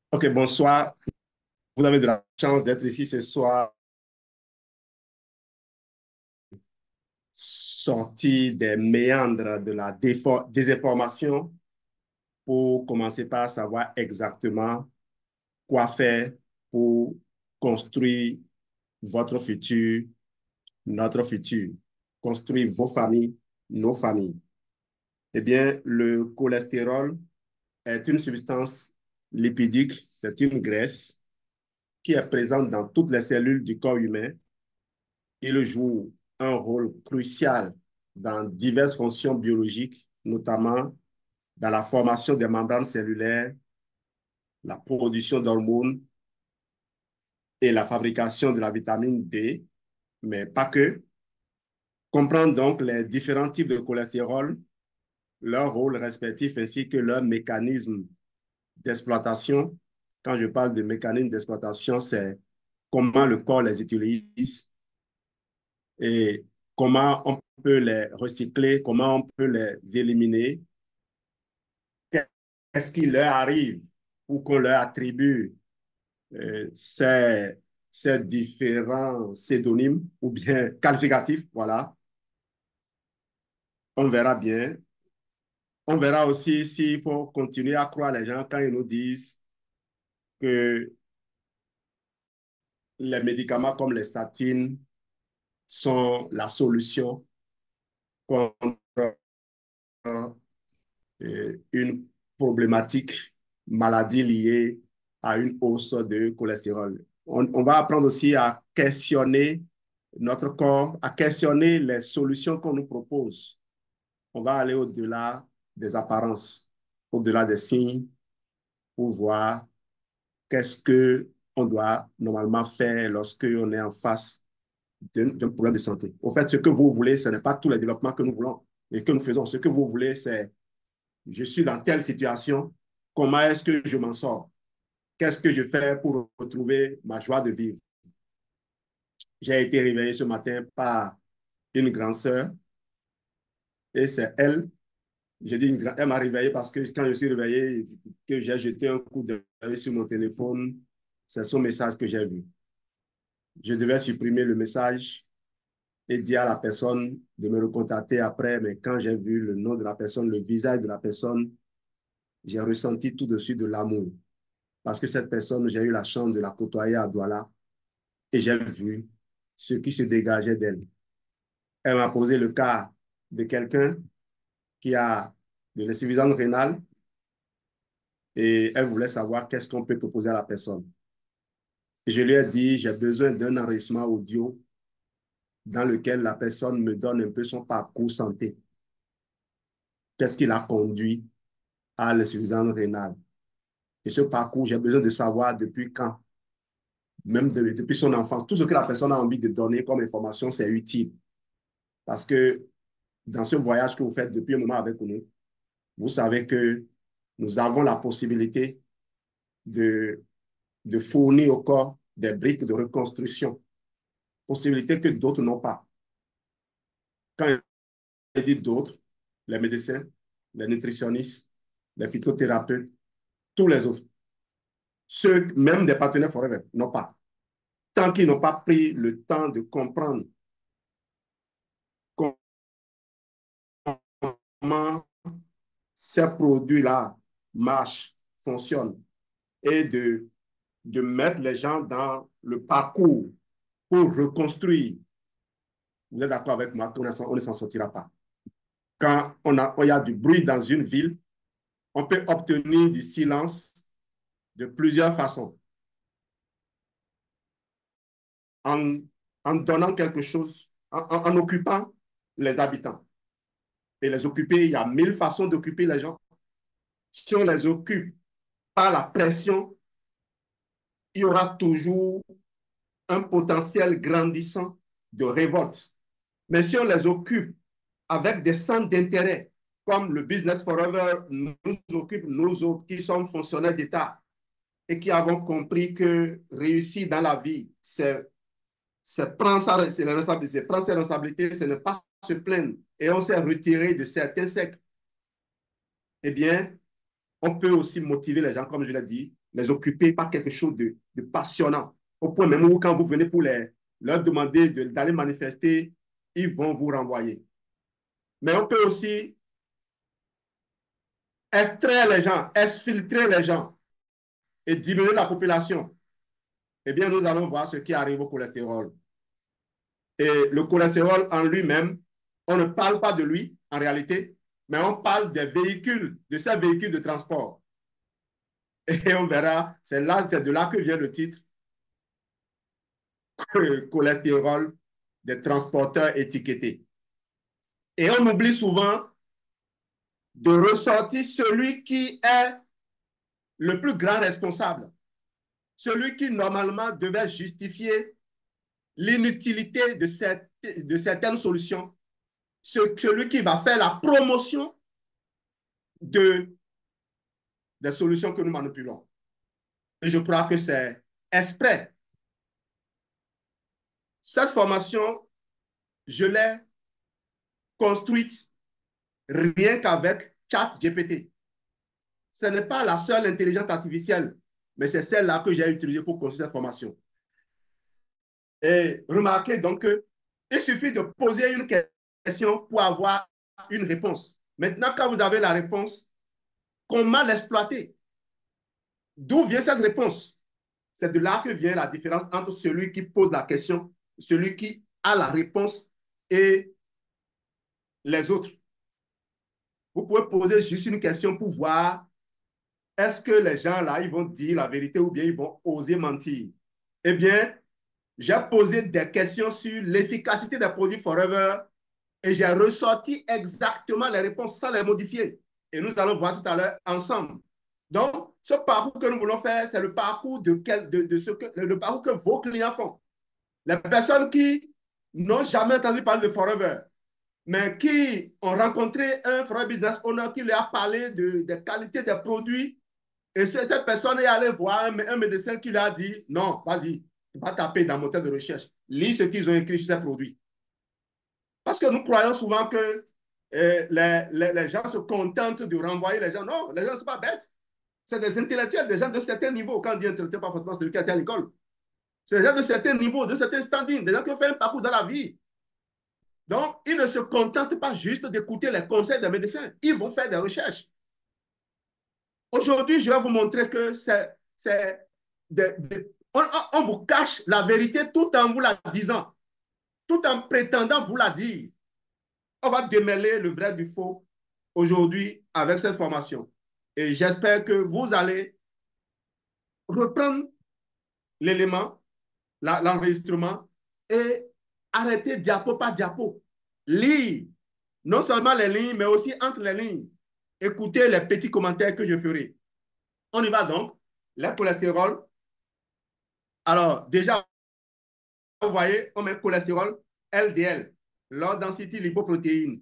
Ok, bonsoir. Vous avez de la chance d'être ici ce soir, sorti des méandres de la désinformation pour commencer par savoir exactement quoi faire pour construire votre futur, notre futur, construire vos familles, nos familles. Eh bien, le cholestérol est une substance lipidique, c'est une graisse qui est présente dans toutes les cellules du corps humain. Il joue un rôle crucial dans diverses fonctions biologiques, notamment dans la formation des membranes cellulaires, la production d'hormones et la fabrication de la vitamine D, mais pas que. Comprendre donc les différents types de cholestérol, leur rôle respectif ainsi que leur mécanisme d'exploitation. Quand je parle de mécanisme d'exploitation, c'est comment le corps les utilise et comment on peut les recycler, comment on peut les éliminer, qu'est-ce qui leur arrive ou qu'on leur attribue ces, ces différents pseudonymes ou bien qualificatifs, voilà. On verra bien. On verra aussi s'il faut continuer à croire les gens quand ils nous disent que les médicaments comme les statines sont la solution contre une problématique maladie liée à une hausse de cholestérol. On va apprendre aussi à questionner notre corps, à questionner les solutions qu'on nous propose. On va aller au-delà des apparences, au-delà des signes, pour voir qu'est-ce qu'on doit normalement faire lorsqu'on est en face d'un problème de santé. Au fait, ce que vous voulez, ce n'est pas tous les développements que nous voulons et que nous faisons. Ce que vous voulez, c'est je suis dans telle situation, comment est-ce que je m'en sors? Qu'est-ce que je fais pour retrouver ma joie de vivre? J'ai été réveillé ce matin par une grande sœur et c'est elle, elle m'a réveillé parce que quand je suis réveillé, que j'ai jeté un coup d'œil sur mon téléphone, c'est son message que j'ai vu. Je devais supprimer le message et dire à la personne de me recontacter après, mais quand j'ai vu le nom de la personne, le visage de la personne, j'ai ressenti tout de suite de l'amour. Parce que cette personne, j'ai eu la chance de la côtoyer à Douala et j'ai vu ce qui se dégageait d'elle. Elle m'a posé le cas de quelqu'un qui a de l'insuffisance rénale et elle voulait savoir qu'est-ce qu'on peut proposer à la personne. Je lui ai dit, j'ai besoin d'un enregistrement audio dans lequel la personne me donne un peu son parcours santé. Qu'est-ce qui l'a conduit à l'insuffisance rénale? Et ce parcours, j'ai besoin de savoir depuis quand, même depuis son enfance. Tout ce que la personne a envie de donner comme information, c'est utile. Parce que dans ce voyage que vous faites depuis un moment avec nous, vous savez que nous avons la possibilité de, de fournir au corps des briques de reconstruction, possibilité que d'autres n'ont pas. Quand je dis d'autres, les médecins, les nutritionnistes, les phytothérapeutes, tous les autres, ceux, même des partenaires forever, n'ont pas. Tant qu'ils n'ont pas pris le temps de comprendre comment ces produits-là marchent, fonctionnent, et de mettre les gens dans le parcours pour reconstruire. Vous êtes d'accord avec moi qu'on ne s'en sortira pas. Quand il y a du bruit dans une ville, on peut obtenir du silence de plusieurs façons. En, en donnant quelque chose, en occupant les habitants. Et les occuper, il y a 1000 façons d'occuper les gens. Si on les occupe par la pression, il y aura toujours un potentiel grandissant de révolte. Mais si on les occupe avec des centres d'intérêt, comme le Business Forever nous occupe, nous autres qui sommes fonctionnaires d'État et qui avons compris que réussir dans la vie, c'est prendre ses responsabilités, ce n'est pas se plaindre. Et on s'est retiré de certains sectes. Eh bien, on peut aussi motiver les gens, comme je l'ai dit, les occuper par quelque chose de passionnant. Au point même où quand vous venez pour leur demander d'aller manifester, ils vont vous renvoyer. Mais on peut aussi extraire les gens, exfiltrer les gens et diminuer la population. Eh bien, nous allons voir ce qui arrive au cholestérol. Et le cholestérol en lui-même, on ne parle pas de lui en réalité, mais on parle des véhicules, de ces véhicules de transport. Et on verra, c'est de là que vient le titre, cholestérol des transporteurs étiquetés. Et on oublie souvent de ressortir celui qui est le plus grand responsable, celui qui normalement devait justifier l'inutilité de certaines solutions, celui qui va faire la promotion des solutions que nous manipulons. Et je crois que c'est exprès. Cette formation, je l'ai construite rien qu'avec ChatGPT. Ce n'est pas la seule intelligence artificielle, mais c'est celle-là que j'ai utilisée pour construire cette formation. Et remarquez donc qu'il suffit de poser une question pour avoir une réponse. Maintenant, quand vous avez la réponse, comment l'exploiter? D'où vient cette réponse? C'est de là que vient la différence entre celui qui pose la question, celui qui a la réponse et les autres. Vous pouvez poser juste une question pour voir est-ce que les gens là, ils vont dire la vérité ou bien ils vont oser mentir. Eh bien, j'ai posé des questions sur l'efficacité des produits Forever et j'ai ressorti exactement les réponses sans les modifier. Et nous allons voir tout à l'heure ensemble. Donc, ce parcours que nous voulons faire, c'est le parcours le parcours que vos clients font. Les personnes qui n'ont jamais entendu parler de Forever, mais qui ont rencontré un Forever Business Owner qui leur a parlé des qualités des produits, et cette personne est allée voir un médecin qui lui a dit, non, vas-y, tu vas taper dans mon moteur de recherche, lis ce qu'ils ont écrit sur ces produits. Parce que nous croyons souvent que les gens se contentent de renvoyer les gens. Non, les gens ne sont pas bêtes. C'est des intellectuels, des gens de certains niveaux. Quand on dit intellectuel, pas forcément celui qui a été à l'école. C'est des gens de certains niveaux, de certains standings, des gens qui ont fait un parcours dans la vie. Donc, ils ne se contentent pas juste d'écouter les conseils des médecins. Ils vont faire des recherches. Aujourd'hui, je vais vous montrer que on vous cache la vérité tout en vous la disant, tout en prétendant vous la dire. On va démêler le vrai du faux aujourd'hui avec cette formation. Et j'espère que vous allez reprendre l'élément, l'enregistrement et arrêter diapo par diapo. Lire non seulement les lignes, mais aussi entre les lignes. Écoutez les petits commentaires que je ferai. On y va donc. Le cholestérol. Alors, déjà, vous voyez, on met cholestérol LDL, low density lipoprotéine.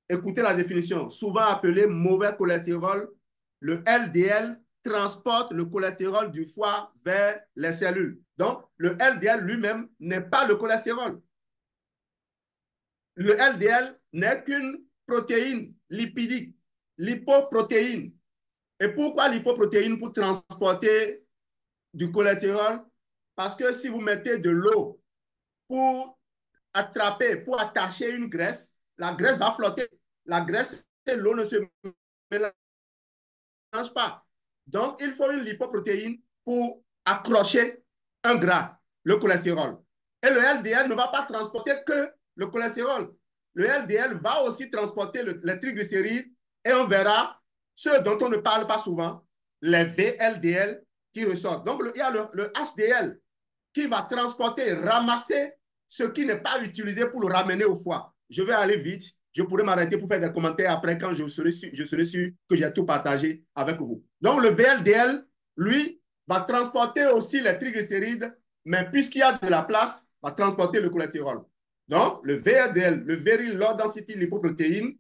Écoutez la définition. Souvent appelé mauvais cholestérol, le LDL transporte le cholestérol du foie vers les cellules. Donc, le LDL lui-même n'est pas le cholestérol. Le LDL n'est qu'une protéine lipidique, lipoprotéine. Et pourquoi lipoprotéine? Pour transporter du cholestérol? Parce que si vous mettez de l'eau pour attraper, pour attacher une graisse, la graisse va flotter. La graisse et l'eau ne se mélangent pas. Donc, il faut une lipoprotéine pour accrocher un gras, le cholestérol. Et le LDL ne va pas transporter que le cholestérol. Le LDL va aussi transporter les triglycérides et on verra ceux dont on ne parle pas souvent, les VLDL qui ressortent. Donc, il y a le HDL qui va transporter, ramasser ce qui n'est pas utilisé pour le ramener au foie. Je vais aller vite. Je pourrais m'arrêter pour faire des commentaires après quand je serai sûr que j'ai tout partagé avec vous. Donc, le VLDL, lui, va transporter aussi les triglycérides, mais puisqu'il y a de la place, va transporter le cholestérol. Donc, le VLDL, le Very Low Density Lipoprotein,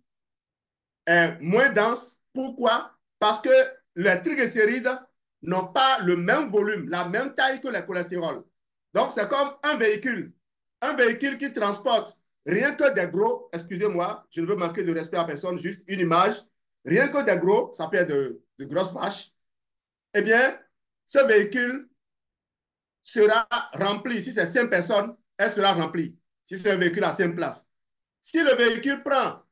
est moins dense. Pourquoi? Parce que les triglycérides n'ont pas le même volume, la même taille que le cholestérol. Donc, c'est comme un véhicule. Un véhicule qui transporte rien que des gros, excusez-moi, je ne veux manquer de respect à personne, juste une image, rien que des gros, ça peut être de grosses vaches, eh bien, ce véhicule sera rempli. Si c'est 5 personnes, elle sera remplie. Si c'est un véhicule à 5 places. Si le véhicule prend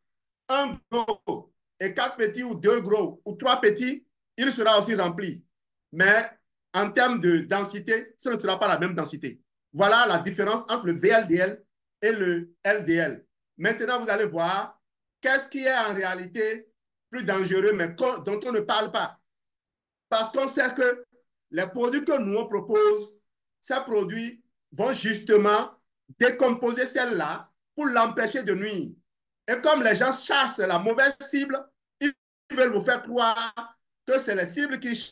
un gros et 4 petits ou 2 gros ou 3 petits, il sera aussi rempli. Mais en termes de densité, ce ne sera pas la même densité. Voilà la différence entre le VLDL et le LDL. Maintenant, vous allez voir qu'est-ce qui est en réalité plus dangereux, mais dont on ne parle pas. Parce qu'on sait que les produits que nous on propose, ces produits vont justement décomposer celle-là pour l'empêcher de nuire. Et comme les gens chassent la mauvaise cible, ils veulent vous faire croire que c'est les cibles qui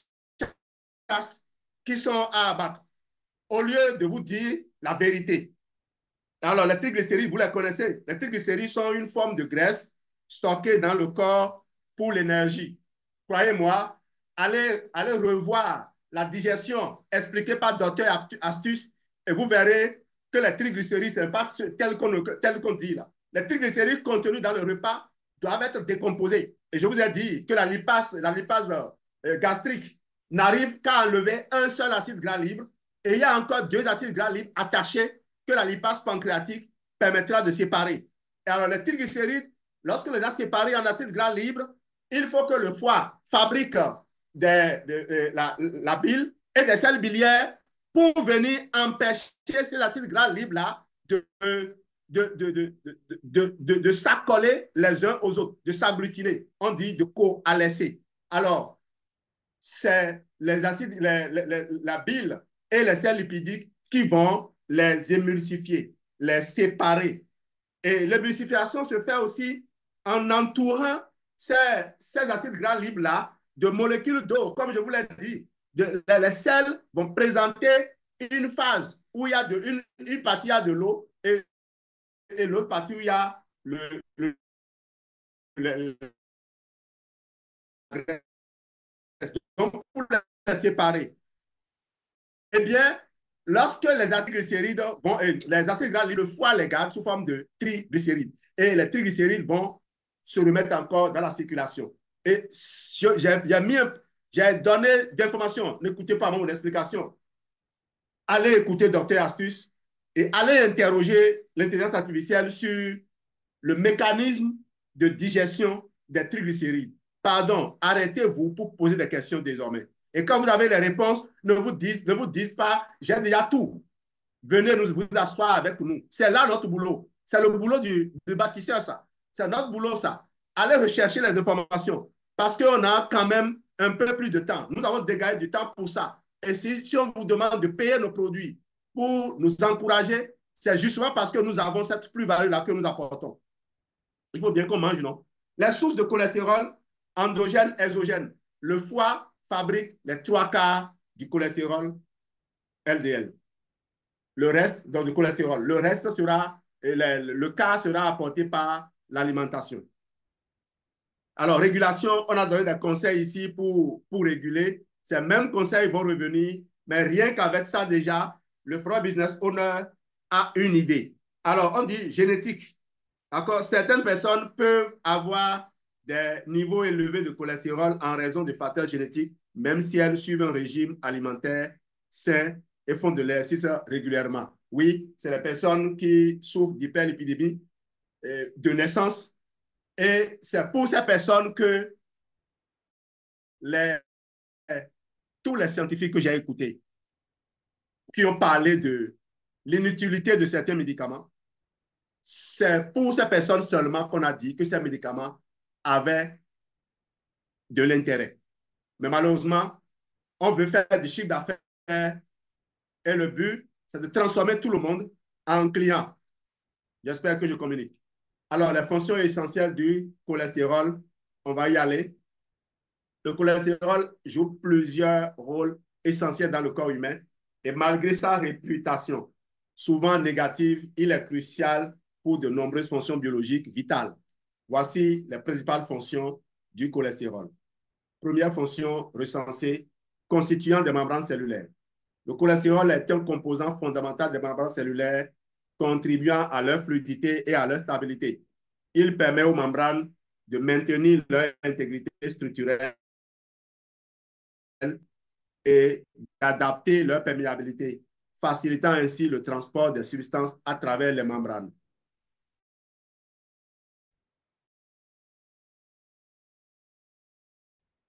chassent qui sont à abattre, au lieu de vous dire la vérité. Alors, les triglycérides, vous les connaissez. Les triglycérides sont une forme de graisse stockée dans le corps pour l'énergie. Croyez-moi, allez revoir la digestion expliquée par Dr Astuce et vous verrez que les triglycérides, ce n'est pas tel qu'on dit là. Les triglycérides contenus dans le repas doivent être décomposés. Et je vous ai dit que la lipase gastrique n'arrive qu'à enlever un seul acide gras libre et il y a encore 2 acides gras libres attachés que la lipase pancréatique permettra de séparer. Et alors, les triglycérides, lorsqu'on les a séparés en acides gras libres, il faut que le foie fabrique la bile et des sels biliaires pour venir empêcher ces acides gras libres-là de s'accoler les uns aux autres, de s'agglutiner. On dit de coalescer. Alors, c'est les acides, la bile et les sels lipidiques qui vont les émulsifier, les séparer. Et l'émulsification se fait aussi en entourant ces acides gras libres-là de molécules d'eau. Comme je vous l'ai dit, les sels vont présenter une phase où il y a une partie a de l'eau et l'autre partie où il y a le donc, pour les séparer, eh bien, lorsque les triglycérides vont, les acides gras, le foie les garde sous forme de triglycérides. Et les triglycérides vont se remettre encore dans la circulation. Et j'ai donné d'informations. N'écoutez pas mon explication. Allez écouter Dr Astuce et allez interroger l'intelligence artificielle sur le mécanisme de digestion des triglycérides. Pardon, arrêtez-vous pour poser des questions désormais. Et quand vous avez les réponses, ne vous dites pas, j'ai déjà tout. Venez vous asseoir avec nous. C'est là notre boulot. C'est le boulot du bâtisseur, ça. C'est notre boulot, ça. Allez rechercher les informations parce qu'on a quand même un peu plus de temps. Nous avons dégagé du temps pour ça. Et si on vous demande de payer nos produits pour nous encourager, c'est justement parce que nous avons cette plus-value-là que nous apportons. Il faut bien qu'on mange, non? Les sources de cholestérol, endogène, exogène. Le foie fabrique les 3/4 du cholestérol LDL. Le reste, donc du cholestérol. Le reste sera, le quart sera apporté par l'alimentation. Alors, régulation, on a donné des conseils ici pour réguler. Ces mêmes conseils vont revenir, mais rien qu'avec ça déjà, le Front Business Owner a une idée. Alors, on dit génétique. D'accord? Certaines personnes peuvent avoir des niveaux élevés de cholestérol en raison de facteurs génétiques, même si elles suivent un régime alimentaire sain et font de l'exercice régulièrement. Oui, c'est les personnes qui souffrent d'hyperlipidémie de naissance. Et c'est pour ces personnes que tous les scientifiques que j'ai écoutés, qui ont parlé de l'inutilité de certains médicaments, c'est pour ces personnes seulement qu'on a dit que ces médicaments avaient de l'intérêt. Mais malheureusement, on veut faire du chiffre d'affaires et le but, c'est de transformer tout le monde en client. J'espère que je communique. Alors, les fonctions essentielles du cholestérol, on va y aller. Le cholestérol joue plusieurs rôles essentiels dans le corps humain et malgré sa réputation souvent négative, il est crucial pour de nombreuses fonctions biologiques vitales. Voici les principales fonctions du cholestérol. Première fonction recensée, constituant des membranes cellulaires. Le cholestérol est un composant fondamental des membranes cellulaires contribuant à leur fluidité et à leur stabilité. Il permet aux membranes de maintenir leur intégrité structurelle et d'adapter leur perméabilité, facilitant ainsi le transport des substances à travers les membranes.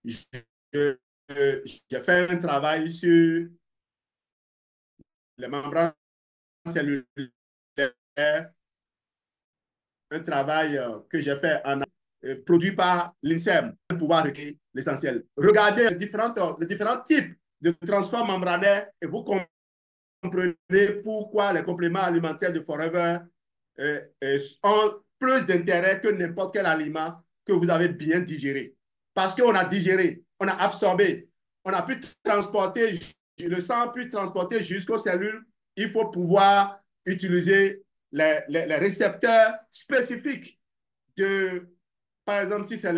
J'ai fait un travail sur les membranes cellulaires, un travail que j'ai fait en produit par l'INSERM pour pouvoir recueillir l'essentiel. Regardez les différents types de transforts membranaires et vous comprenez pourquoi les compléments alimentaires de Forever ont plus d'intérêt que n'importe quel aliment que vous avez bien digéré. Parce qu'on a digéré, on a absorbé, on a pu transporter, le sang a pu transporter jusqu'aux cellules. Il faut pouvoir utiliser les récepteurs spécifiques de, par exemple, si c'est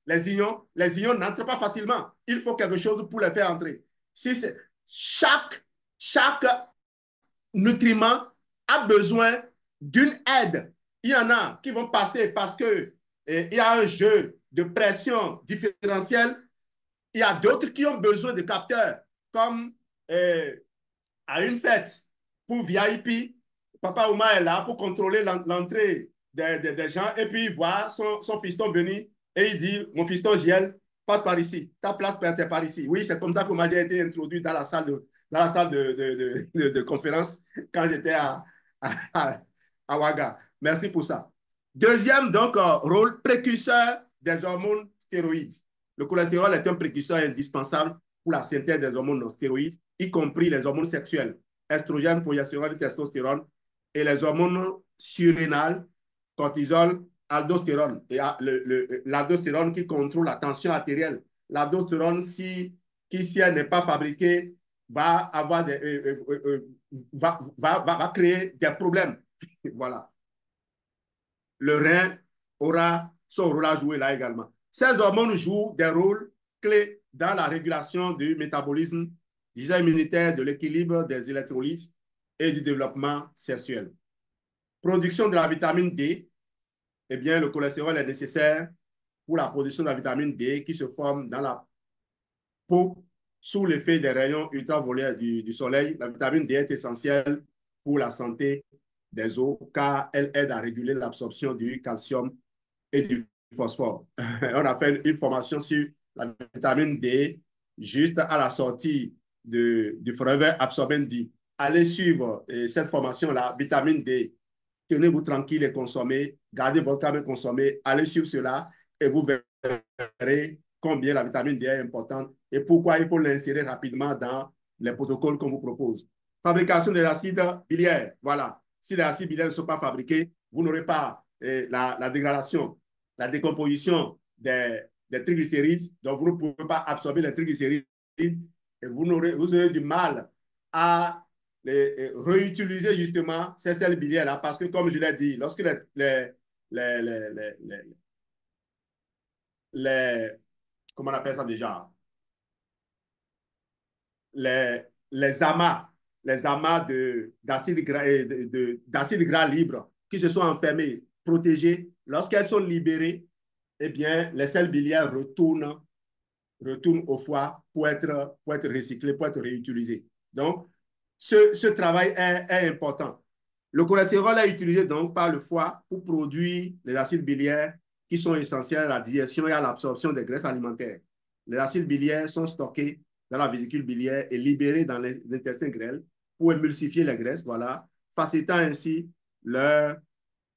les ions n'entrent pas facilement. Il faut quelque chose pour les faire entrer. Si chaque nutriment a besoin d'une aide. Il y en a qui vont passer parce que il y a un jeu de pression différentielle. Il y a d'autres qui ont besoin de capteurs, comme à une fête pour VIP. Papa Ouma est là pour contrôler l'entrée des gens et puis il voit son fiston venir et il dit, mon fiston Giel, passe par ici. Ta place, c'est par ici. Oui, c'est comme ça qu'on m'a été introduit dans la salle de conférence quand j'étais à Ouaga. Merci pour ça. Deuxième, donc, rôle précurseur des hormones stéroïdes. Le cholestérol est un précurseur indispensable pour la synthèse des hormones non stéroïdes, y compris les hormones sexuelles, estrogène, progestérone, testostérone, et les hormones surrénales, cortisol, aldostérone. Et l'aldostérone qui contrôle la tension artérielle. L'aldostérone, si elle n'est pas fabriquée, va créer des problèmes. Voilà. Le rein aura son rôle à jouer là également. Ces hormones jouent des rôles clés dans la régulation du métabolisme, du système immunitaire, de l'équilibre des électrolytes et du développement sexuel. Production de la vitamine D, eh bien, le cholestérol est nécessaire pour la production de la vitamine D qui se forme dans la peau sous l'effet des rayons ultraviolets du soleil. La vitamine D est essentielle pour la santé des os car elle aide à réguler l'absorption du calcium et du phosphore. On a fait une formation sur la vitamine D juste à la sortie du Forever Absorbent D. Allez suivre cette formation-là, vitamine D. Tenez-vous tranquille et consommez, gardez votre âme et consommez, allez suivre cela et vous verrez combien la vitamine D est importante et pourquoi il faut l'insérer rapidement dans les protocoles qu'on vous propose. Fabrication des acides biliaires, voilà. Si les acides biliaires ne sont pas fabriqués, vous n'aurez pas la dégradation, la décomposition des triglycérides, donc vous ne pouvez pas absorber les triglycérides et vous aurez du mal à réutiliser justement ces sels biliaires-là parce que, comme je l'ai dit, lorsque les, les, les, comment on appelle ça déjà, les amas d'acide gras libre qui se sont enfermés, protégés, lorsqu'elles sont libérées, eh bien, les sels biliaires retournent au foie pour être recyclés, pour être réutilisés. Donc, ce travail est important. Le cholestérol est utilisé donc par le foie pour produire les acides biliaires qui sont essentiels à la digestion et à l'absorption des graisses alimentaires. Les acides biliaires sont stockés dans la vésicule biliaire et libérés dans l'intestin grêle pour émulsifier les graisses, voilà, facilitant ainsi leur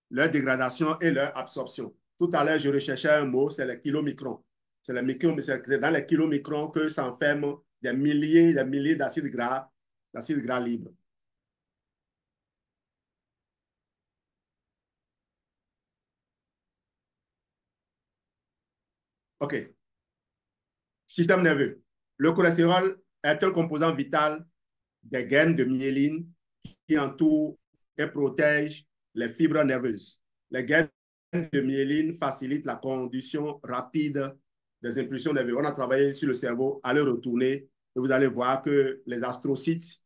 dégradation et leur absorption. Tout à l'heure, je recherchais un mot, c'est les kilomicrons. C'est dans les kilomicrons que s'enferment des milliers d'acides gras libres. OK. Système nerveux. Le cholestérol est un composant vital des gaines de myéline qui entourent et protègent les fibres nerveuses. Les gaines de myéline facilitent la conduction rapide des impulsions nerveuses. On a travaillé sur le cerveau, allez retourner et vous allez voir que les astrocytes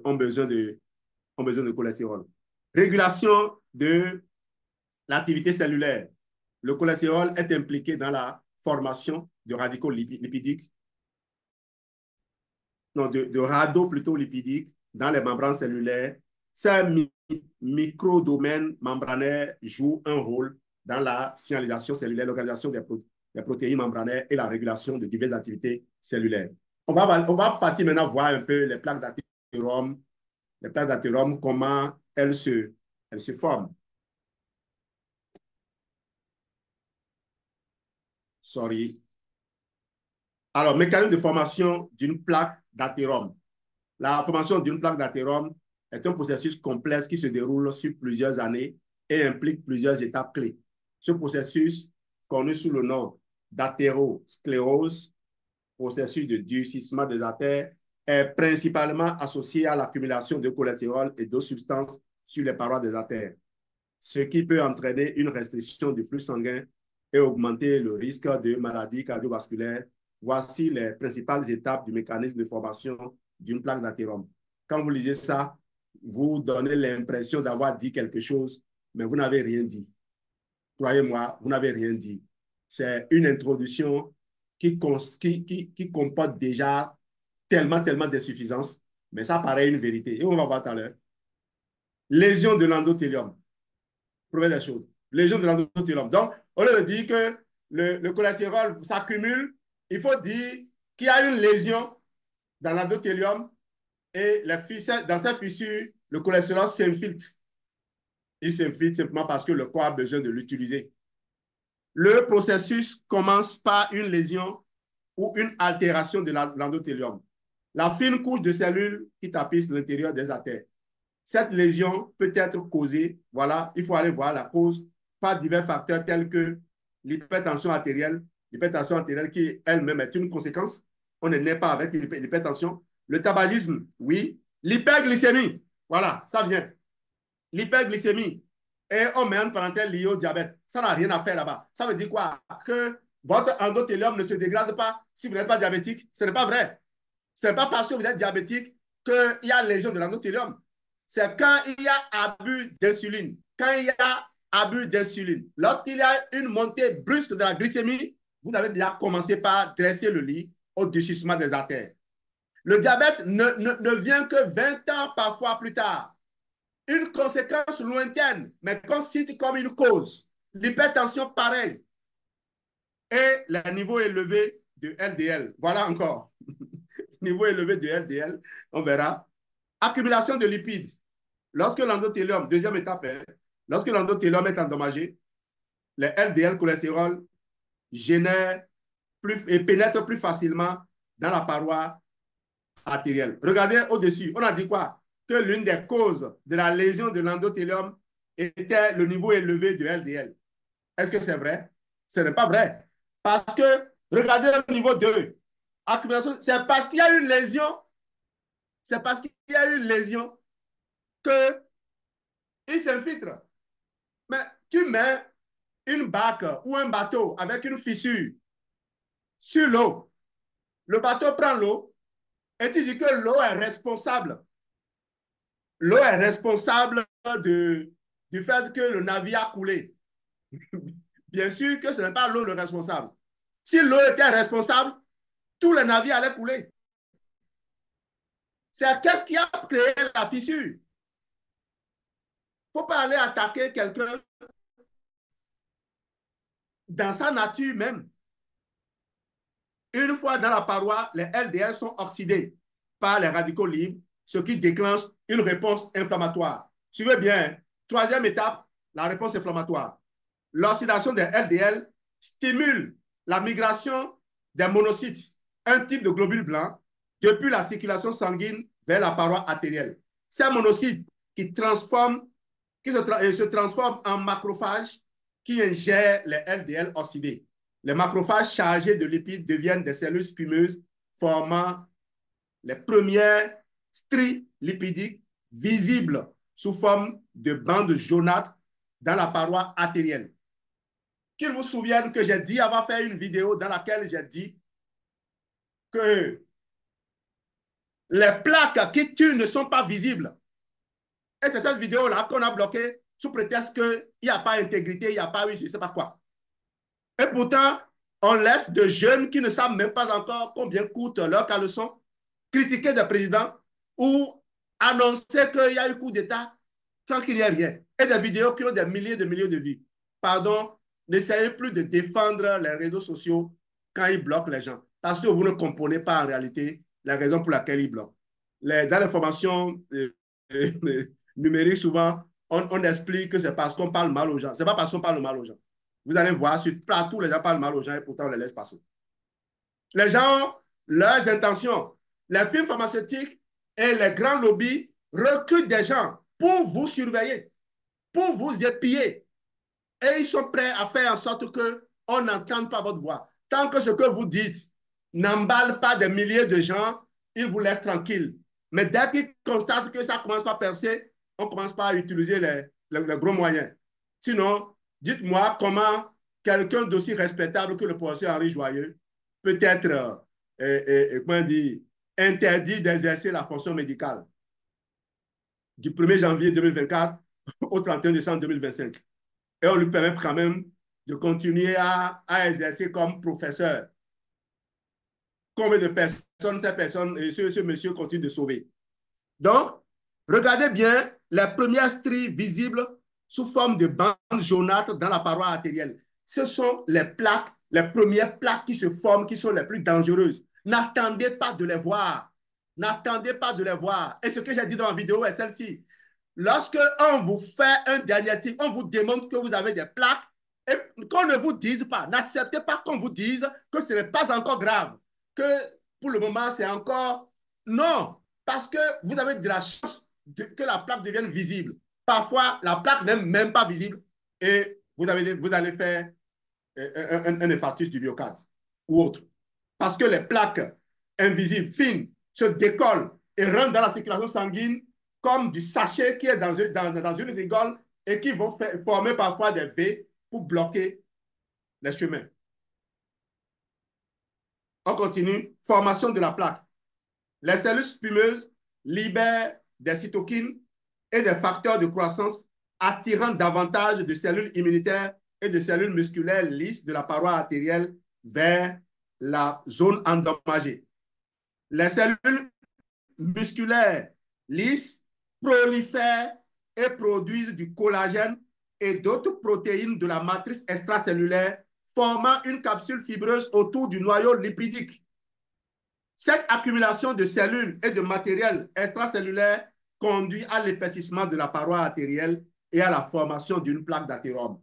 ont besoin de cholestérol. Régulation de l'activité cellulaire. Le cholestérol est impliqué dans la formation de radicaux lipidiques non, de radeau plutôt lipidique dans les membranes cellulaires, ces microdomaines membranaires jouent un rôle dans la signalisation cellulaire, l'organisation des protéines membranaires et la régulation de diverses activités cellulaires. On va partir maintenant voir un peu les plaques d'athérome, comment elles se forment. Sorry. Alors, mécanisme de formation d'une plaque d'athérome. La formation d'une plaque d'athérome est un processus complexe qui se déroule sur plusieurs années et implique plusieurs étapes clés. Ce processus, connu sous le nom d'athérosclérose, processus de durcissement des artères, est principalement associé à l'accumulation de cholestérol et d'autres substances sur les parois des artères, ce qui peut entraîner une restriction du flux sanguin et augmenter le risque de maladies cardiovasculaires. Voici les principales étapes du mécanisme de formation d'une plaque d'athérome. Quand vous lisez ça, vous donnez l'impression d'avoir dit quelque chose, mais vous n'avez rien dit. Croyez-moi, vous n'avez rien dit. C'est une introduction qui comporte déjà tellement d'insuffisances, mais ça paraît une vérité. Et on va voir tout à l'heure. Lésion de l'endothélium. Première des choses. Lésion de l'endothélium. Donc, au lieu de dire que le cholestérol s'accumule, il faut dire qu'il y a une lésion dans l'endothélium et dans cette fissure, le cholestérol s'infiltre. Il s'infiltre simplement parce que le corps a besoin de l'utiliser. Le processus commence par une lésion ou une altération de l'endothélium, la fine couche de cellules qui tapissent l'intérieur des artères. Cette lésion peut être causée, voilà, il faut aller voir la cause, par divers facteurs tels que l'hypertension artérielle qui elle-même est une conséquence. On ne naît pas avec l'hypertension. Le tabagisme, oui. L'hyperglycémie, voilà, ça vient. L'hyperglycémie. Et on met une parenthèse liée au diabète. Ça n'a rien à faire là-bas. Ça veut dire quoi? Que votre endothélium ne se dégrade pas si vous n'êtes pas diabétique. Ce n'est pas vrai. Ce n'est pas parce que vous êtes diabétique qu'il y a lésion de l'endothélium. C'est quand il y a abus d'insuline. Quand il y a abus d'insuline. Lorsqu'il y a une montée brusque de la glycémie, vous avez déjà commencé par dresser le lit au durcissement des artères. Le diabète ne vient que 20 ans parfois plus tard. Une conséquence lointaine, mais qu'on cite comme une cause. L'hypertension, pareil. Et le niveau élevé de LDL. Voilà encore. Niveau élevé de LDL, on verra. Accumulation de lipides. Lorsque l'endothélium, deuxième étape, lorsque l'endothélium est endommagé, les LDL cholestérol génèrent et pénètrent plus facilement dans la paroi artérielle. Regardez au-dessus, on a dit quoi? Que l'une des causes de la lésion de l'endothélium était le niveau élevé de LDL. Est-ce que c'est vrai? Ce n'est pas vrai. Parce que, regardez le niveau 2. C'est parce qu'il y a une lésion, c'est parce qu'il y a une lésion qu'il s'infiltre. Mais tu mets une barque ou un bateau avec une fissure sur l'eau. Le bateau prend l'eau et tu dis que l'eau est responsable. L'eau est responsable du fait que le navire a coulé. Bien sûr que ce n'est pas l'eau le responsable. Si l'eau était responsable, tout le navire allait couler. C'est qu'est-ce qui a créé la fissure? Il ne faut pas aller attaquer quelqu'un dans sa nature même. Une fois dans la paroi, les LDL sont oxydés par les radicaux libres, ce qui déclenche une réponse inflammatoire. Suivez bien. Troisième étape, la réponse inflammatoire. L'oxydation des LDL stimule la migration des monocytes, un type de globule blanc, depuis la circulation sanguine vers la paroi artérielle. Ces monocytes qui se transforment en macrophages qui ingèrent les LDL oxydés. Les macrophages chargés de lipides deviennent des cellules spumeuses formant les premières stries lipidiques visibles sous forme de bandes jaunâtres dans la paroi artérielle. Qu'il vous souvienne que j'ai dit avoir fait une vidéo dans laquelle j'ai dit que les plaques qui tuent ne sont pas visibles. Et c'est cette vidéo-là qu'on a bloquée sous prétexte qu'il n'y a pas intégrité, il n'y a pas, oui, je ne sais pas quoi. Et pourtant, on laisse de jeunes qui ne savent même pas encore combien coûte leur caleçon critiquer des présidents ou annoncer qu'il y a eu coup d'État sans qu'il n'y ait rien. Et des vidéos qui ont des milliers de vues. Pardon, n'essayez plus de défendre les réseaux sociaux quand ils bloquent les gens. Parce que vous ne comprenez pas en réalité la raison pour laquelle ils bloquent. Dans les formations numériques, souvent, on explique que c'est parce qu'on parle mal aux gens. Ce n'est pas parce qu'on parle mal aux gens. Vous allez voir, sur partout, les gens parlent mal aux gens et pourtant on les laisse passer. Les gens ont leurs intentions. Les firmes pharmaceutiques et les grands lobbies recrutent des gens pour vous surveiller, pour vous épier. Et ils sont prêts à faire en sorte qu'on n'entende pas votre voix. Tant que ce que vous dites n'emballe pas des milliers de gens, ils vous laissent tranquille. Mais dès qu'ils constatent que ça commence à percer, on commence pas à utiliser les gros moyens. Sinon, dites-moi comment quelqu'un d'aussi respectable que le professeur Henri Joyeux peut être comment dire, interdit d'exercer la fonction médicale du 1er janvier 2024 au 31 décembre 2025. Et on lui permet quand même de continuer à exercer comme professeur. Combien de personnes ces personnes et ce monsieur continue de sauver? Donc, regardez bien les premières stries visibles sous forme de bandes jaunâtres dans la paroi artérielle. Ce sont les plaques, les premières plaques qui se forment, qui sont les plus dangereuses. N'attendez pas de les voir. N'attendez pas de les voir. Et ce que j'ai dit dans la vidéo est celle-ci. Lorsque on vous fait un diagnostic, on vous démontre que vous avez des plaques et qu'on ne vous dise pas, n'acceptez pas qu'on vous dise que ce n'est pas encore grave, que pour le moment c'est encore... Non, parce que vous avez de la chance que la plaque devienne visible. Parfois, la plaque n'est même pas visible et vous allez faire un infarctus du myocarde ou autre. Parce que les plaques invisibles, fines, se décollent et rentrent dans la circulation sanguine comme du sachet qui est dans une rigole et qui vont former parfois des V pour bloquer les chemins. On continue. Formation de la plaque. Les cellules spumeuses libèrent des cytokines et des facteurs de croissance attirant davantage de cellules immunitaires et de cellules musculaires lisses de la paroi artérielle vers la zone endommagée. Les cellules musculaires lisses prolifèrent et produisent du collagène et d'autres protéines de la matrice extracellulaire, formant une capsule fibreuse autour du noyau lipidique. Cette accumulation de cellules et de matériel extracellulaire conduit à l'épaississement de la paroi artérielle et à la formation d'une plaque d'athérome.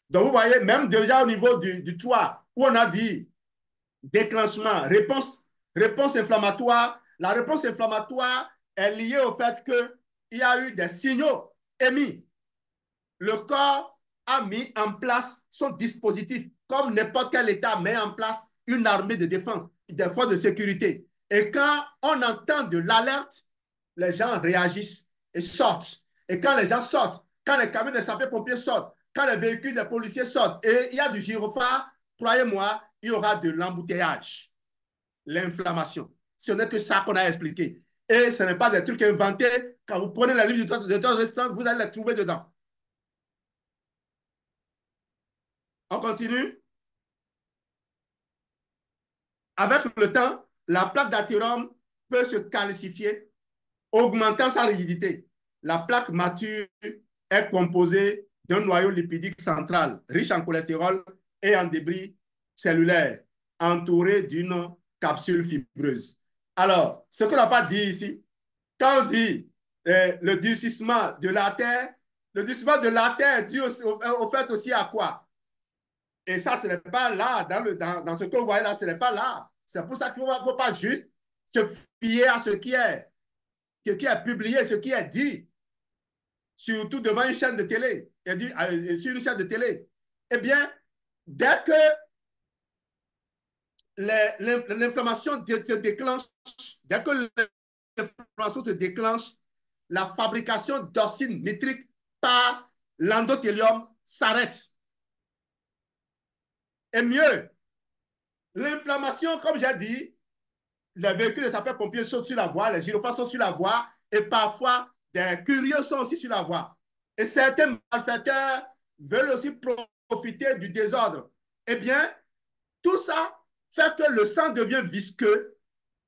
Donc, vous voyez, même déjà au niveau du toit, où on a dit déclenchement, réponse inflammatoire, la réponse inflammatoire est liée au fait qu'il y a eu des signaux émis. Le corps a mis en place son dispositif, comme n'importe quel État met en place une armée de défense, des forces de sécurité. Et quand on entend de l'alerte, les gens réagissent et sortent. Et quand les gens sortent, quand les camions des sapeurs-pompiers sortent, quand les véhicules des policiers sortent et il y a du gyrophare, croyez-moi, il y aura de l'embouteillage, l'inflammation. Ce n'est que ça qu'on a expliqué. Et ce n'est pas des trucs inventés. Quand vous prenez la liste de votre restaurant, vous allez les trouver dedans. On continue. Avec le temps, la plaque d'athérome peut se calcifier, augmentant sa rigidité. La plaque mature est composée d'un noyau lipidique central, riche en cholestérol et en débris cellulaires, entouré d'une capsule fibreuse. Alors, ce qu'on n'a pas dit ici, quand on dit le durcissement de l'artère, le durcissement de l'artère est dû au fait aussi à quoi? Et ça, ce n'est pas là, dans ce que vous voyez là, ce n'est pas là. C'est pour ça qu'il ne faut pas juste se fier à ce qui est publié, ce qui est dit, surtout devant une chaîne de télé, et dit, sur une chaîne de télé. Eh bien, dès que l'inflammation se déclenche, dès que l'inflammation se déclenche, la fabrication d'oxyde nitrique par l'endothélium s'arrête. Et mieux, l'inflammation, comme j'ai dit, les véhicules de sapeurs-pompiers sont sur la voie, les gyrophares sont sur la voie, et parfois, des curieux sont aussi sur la voie. Et certains malfaiteurs veulent aussi profiter du désordre. Eh bien, tout ça fait que le sang devient visqueux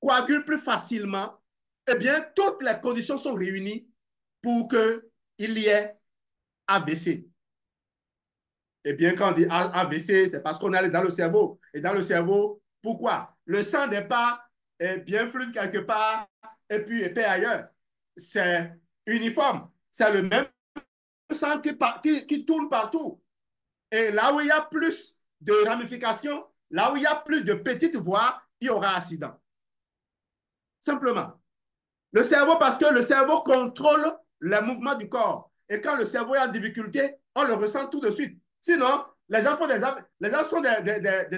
coagule plus facilement, eh bien, toutes les conditions sont réunies pour qu'il y ait AVC. Eh bien, quand on dit AVC, c'est parce qu'on est allé dans le cerveau. Et dans le cerveau, pourquoi? Le sang n'est pas bien fluide quelque part et puis épais ailleurs. C'est uniforme. C'est le même sang qui tourne partout. Et là où il y a plus de ramifications, là où il y a plus de petites voies, il y aura accident. Simplement. Le cerveau, parce que le cerveau contrôle les mouvements du corps. Et quand le cerveau est en difficulté, on le ressent tout de suite. Sinon, les gens font des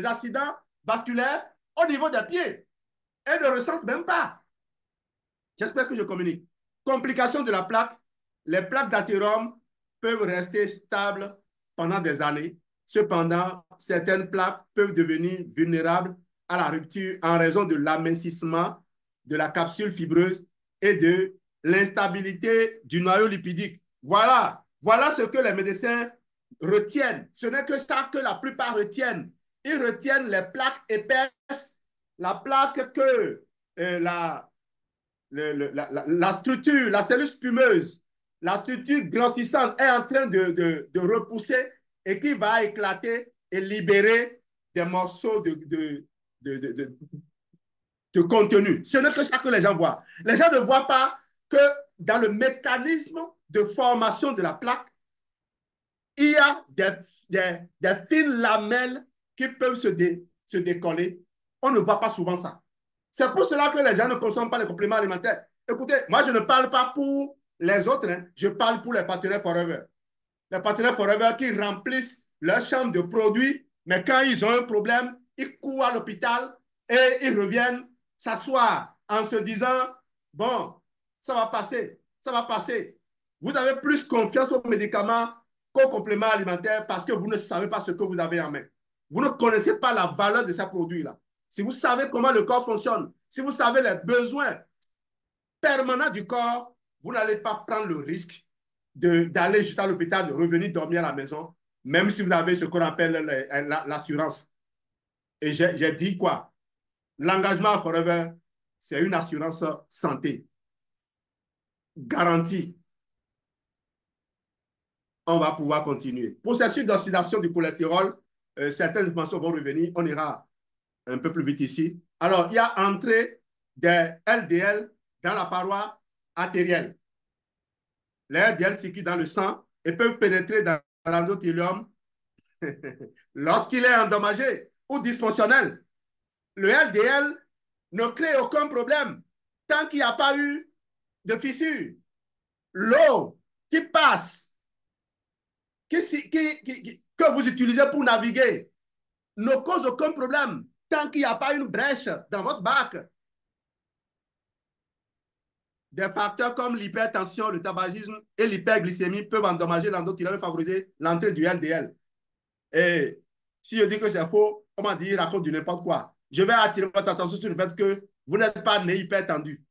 accidents vasculaires au niveau des pieds et ne ressentent même pas. J'espère que je communique. Complications de la plaque. Les plaques d'athérome peuvent rester stables pendant des années. Cependant, certaines plaques peuvent devenir vulnérables à la rupture en raison de l'amincissement de la capsule fibreuse et de l'instabilité du noyau lipidique. Voilà ce que les médecins retiennent. Ce n'est que ça que la plupart retiennent. Ils retiennent les plaques épaisses, la plaque que la structure, la cellule spumeuse, la structure grossissante est en train de repousser et qui va éclater et libérer des morceaux de contenu. Ce n'est que ça que les gens voient. Les gens ne voient pas que dans le mécanisme de formation de la plaque, il y a des fines lamelles qui peuvent se décoller. On ne voit pas souvent ça. C'est pour cela que les gens ne consomment pas les compléments alimentaires. Écoutez, moi, je ne parle pas pour les autres, hein, je parle pour les partenaires Forever. Les partenaires Forever qui remplissent leur chambre de produits, mais quand ils ont un problème, ils courent à l'hôpital et ils reviennent s'asseoir en se disant, bon, ça va passer, ça va passer. Vous avez plus confiance aux médicaments qu'aux compléments alimentaires parce que vous ne savez pas ce que vous avez en main. Vous ne connaissez pas la valeur de ces produits-là. Si vous savez comment le corps fonctionne, si vous savez les besoins permanents du corps, vous n'allez pas prendre le risque d'aller jusqu'à l'hôpital, de revenir dormir à la maison, même si vous avez ce qu'on appelle l'assurance. Et j'ai dit quoi? L'engagement Forever, c'est une assurance santé garantie. On va pouvoir continuer. Processus d'oxydation du cholestérol, certaines informations vont revenir, on ira un peu plus vite ici. Alors, il y a entrée des LDL dans la paroi artérielle. Les LDL circulent dans le sang et peuvent pénétrer dans l'endothélium lorsqu'il est endommagé ou dysfonctionnel. Le LDL ne crée aucun problème tant qu'il n'y a pas eu de fissure. L'eau qui passe, que vous utilisez pour naviguer, ne cause aucun problème tant qu'il n'y a pas une brèche dans votre bac. Des facteurs comme l'hypertension, le tabagisme et l'hyperglycémie peuvent endommager l'endothélium et favoriser l'entrée du LDL. Et si je dis que c'est faux, on m'a dit, il raconte du n'importe quoi. Je vais attirer votre attention sur le fait que vous n'êtes pas né hypertendu.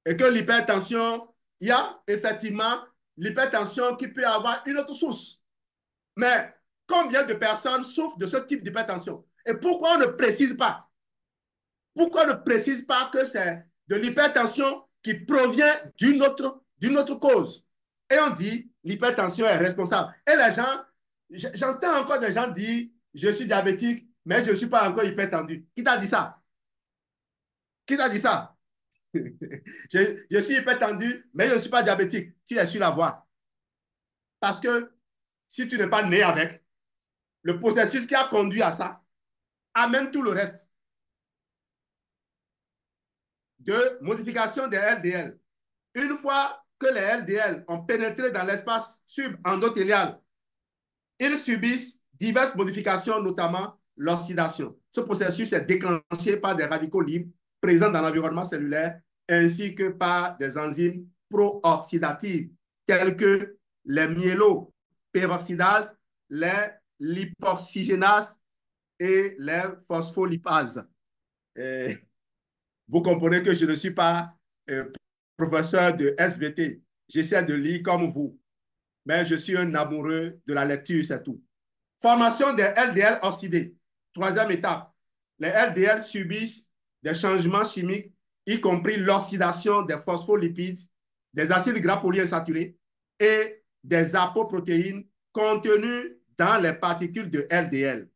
Et que l'hypertension, il y a effectivement l'hypertension qui peut avoir une autre source. Mais combien de personnes souffrent de ce type d'hypertension? Et pourquoi on ne précise pas? Pourquoi on ne précise pas que c'est de l'hypertension qui provient d'une autre cause? Et on dit l'hypertension est responsable. Et les gens, j'entends encore des gens dire je suis diabétique, mais je ne suis pas encore hypertendu. Qui t'a dit ça? Qui t'a dit ça? Je suis hypertendu, mais je ne suis pas diabétique. Qui est sur la voie? Parce que si tu n'es pas né avec, le processus qui a conduit à ça amène tout le reste. De modification des LDL. Une fois que les LDL ont pénétré dans l'espace subendothélial, ils subissent diverses modifications, notamment l'oxydation. Ce processus est déclenché par des radicaux libres présents dans l'environnement cellulaire ainsi que par des enzymes pro-oxydatives telles que les myéloperoxydases, les lipoxygénases et les phospholipases. Vous comprenez que je ne suis pas professeur de SVT. J'essaie de lire comme vous. Mais je suis un amoureux de la lecture, c'est tout. Formation des LDL oxydés. Troisième étape. Les LDL subissent des changements chimiques, y compris l'oxydation des phospholipides, des acides gras polyinsaturés et des apoprotéines contenues dans les particules de LDL.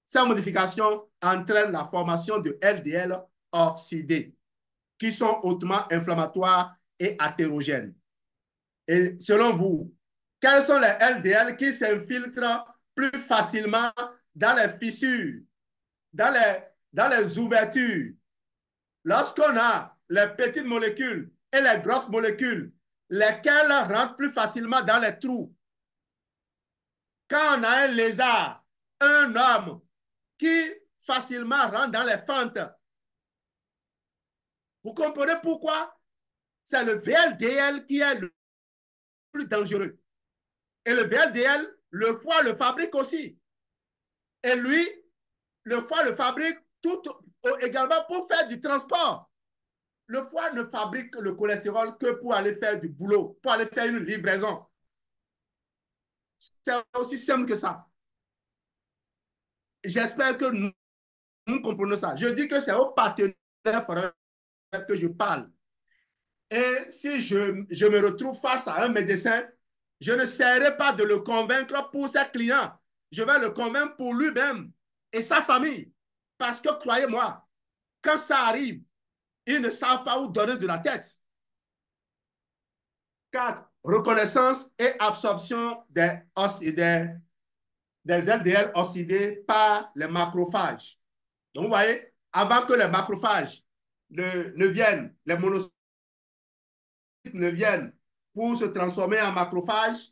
Ces modifications entraînent la formation de LDL oxydés, qui sont hautement inflammatoires et athérogènes. Et selon vous, quels sont les LDL qui s'infiltrent plus facilement dans les fissures, dans les ouvertures? Lorsqu'on a les petites molécules et les grosses molécules, lesquelles rentrent plus facilement dans les trous? Quand on a un lézard, un homme qui facilement rentre dans les fentes, vous comprenez pourquoi? C'est le VLDL qui est le plus dangereux. Et le VLDL, le foie le fabrique aussi. Et lui, le foie le fabrique tout également pour faire du transport. Le foie ne fabrique le cholestérol que pour aller faire du boulot, pour aller faire une livraison. C'est aussi simple que ça. J'espère que nous comprenons ça. Je dis que c'est au partenaire que je parle. Et si je me retrouve face à un médecin, je ne serai pas de le convaincre pour ses clients. Je vais le convaincre pour lui-même et sa famille. Parce que croyez-moi, quand ça arrive, ils ne savent pas où donner de la tête. 4. Reconnaissance et absorption des LDL oxydés par les macrophages. Donc, vous voyez, avant que les macrophages ne viennent, les monocytes ne viennent pour se transformer en macrophages,